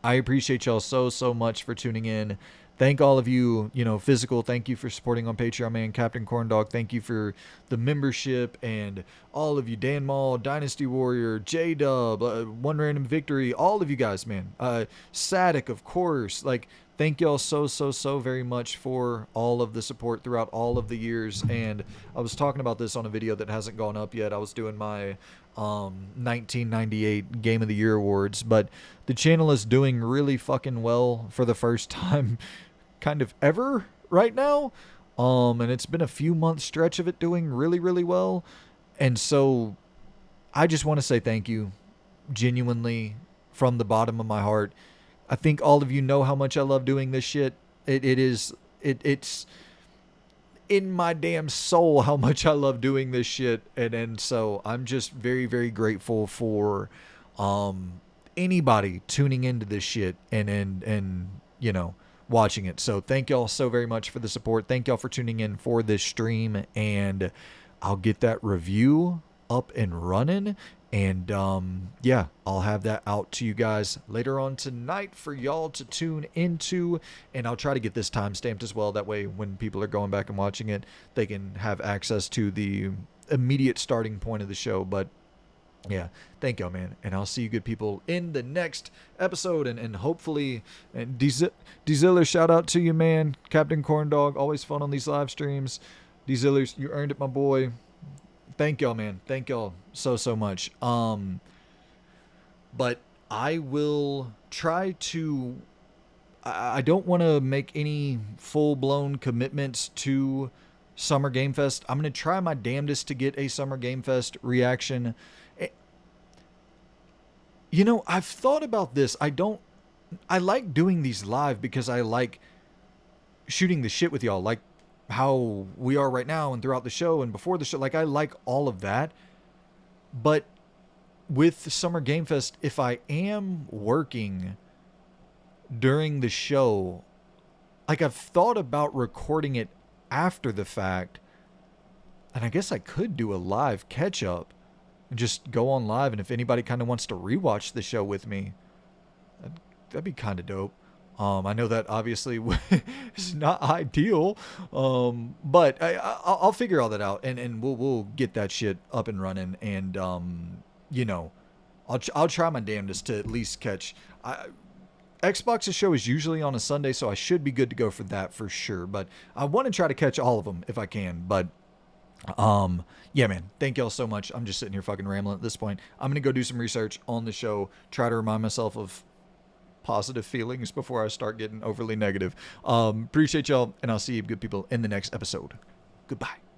I appreciate y'all so much for tuning in. Thank all of you, Physical, thank you for supporting on Patreon, man. Captain Corndog, thank you for the membership, and all of you, Dan Mall, Dynasty Warrior, J-Dub, One Random Victory, all of you guys, man. Sadik, of course. Like, thank y'all so very much for all of the support throughout all of the years. And I was talking about this on a video that hasn't gone up yet. I was doing my 1998 Game of the Year awards, but the channel is doing really fucking well for the first time kind of ever right now, and it's been a few months stretch of it doing really well. And so I just want to say thank you genuinely from the bottom of my heart. I think all of you know how much I love doing this shit. It's in my damn soul how much I love doing this shit, and so I'm just very grateful for anybody tuning into this shit and watching it. So thank y'all so very much for the support. Thank y'all for tuning in for this stream, and I'll get that review up and running, and yeah, I'll have that out to you guys later on tonight for y'all to tune into, and I'll try to get this time stamped as well. That way when people are going back and watching it, they can have access to the immediate starting point of the show. But yeah, thank y'all, man, and I'll see you good people in the next episode, and hopefully, and D-Ziller, shout out to you, man. Captain Corndog, always fun on these live streams. D-Zillers, you earned it, my boy. Thank y'all, man. Thank y'all so much. But I will try to, I don't want to make any full-blown commitments to Summer Game Fest. I'm going to try my damnedest to get a Summer Game Fest reaction. I've thought about this. I like doing these live because I like shooting the shit with y'all, like how we are right now and throughout the show and before the show. Like, I like all of that. But with Summer Game Fest, if I am working during the show, like, I've thought about recording it after the fact, and I guess I could do a live catch-up and just go on live. And if anybody kind of wants to rewatch the show with me, that'd be kind of dope. I know that obviously is not ideal, but I'll figure all that out, and we'll get that shit up and running. And you know, I'll try my damnedest to at least catch. Xbox's show is usually on a Sunday, so I should be good to go for that for sure. But I want to try to catch all of them if I can. But yeah, man, thank y'all so much. I'm just sitting here fucking rambling at this point. I'm gonna go do some research on the show, try to remind myself of positive feelings before I start getting overly negative. Appreciate y'all, and I'll see you good people in the next episode. Goodbye.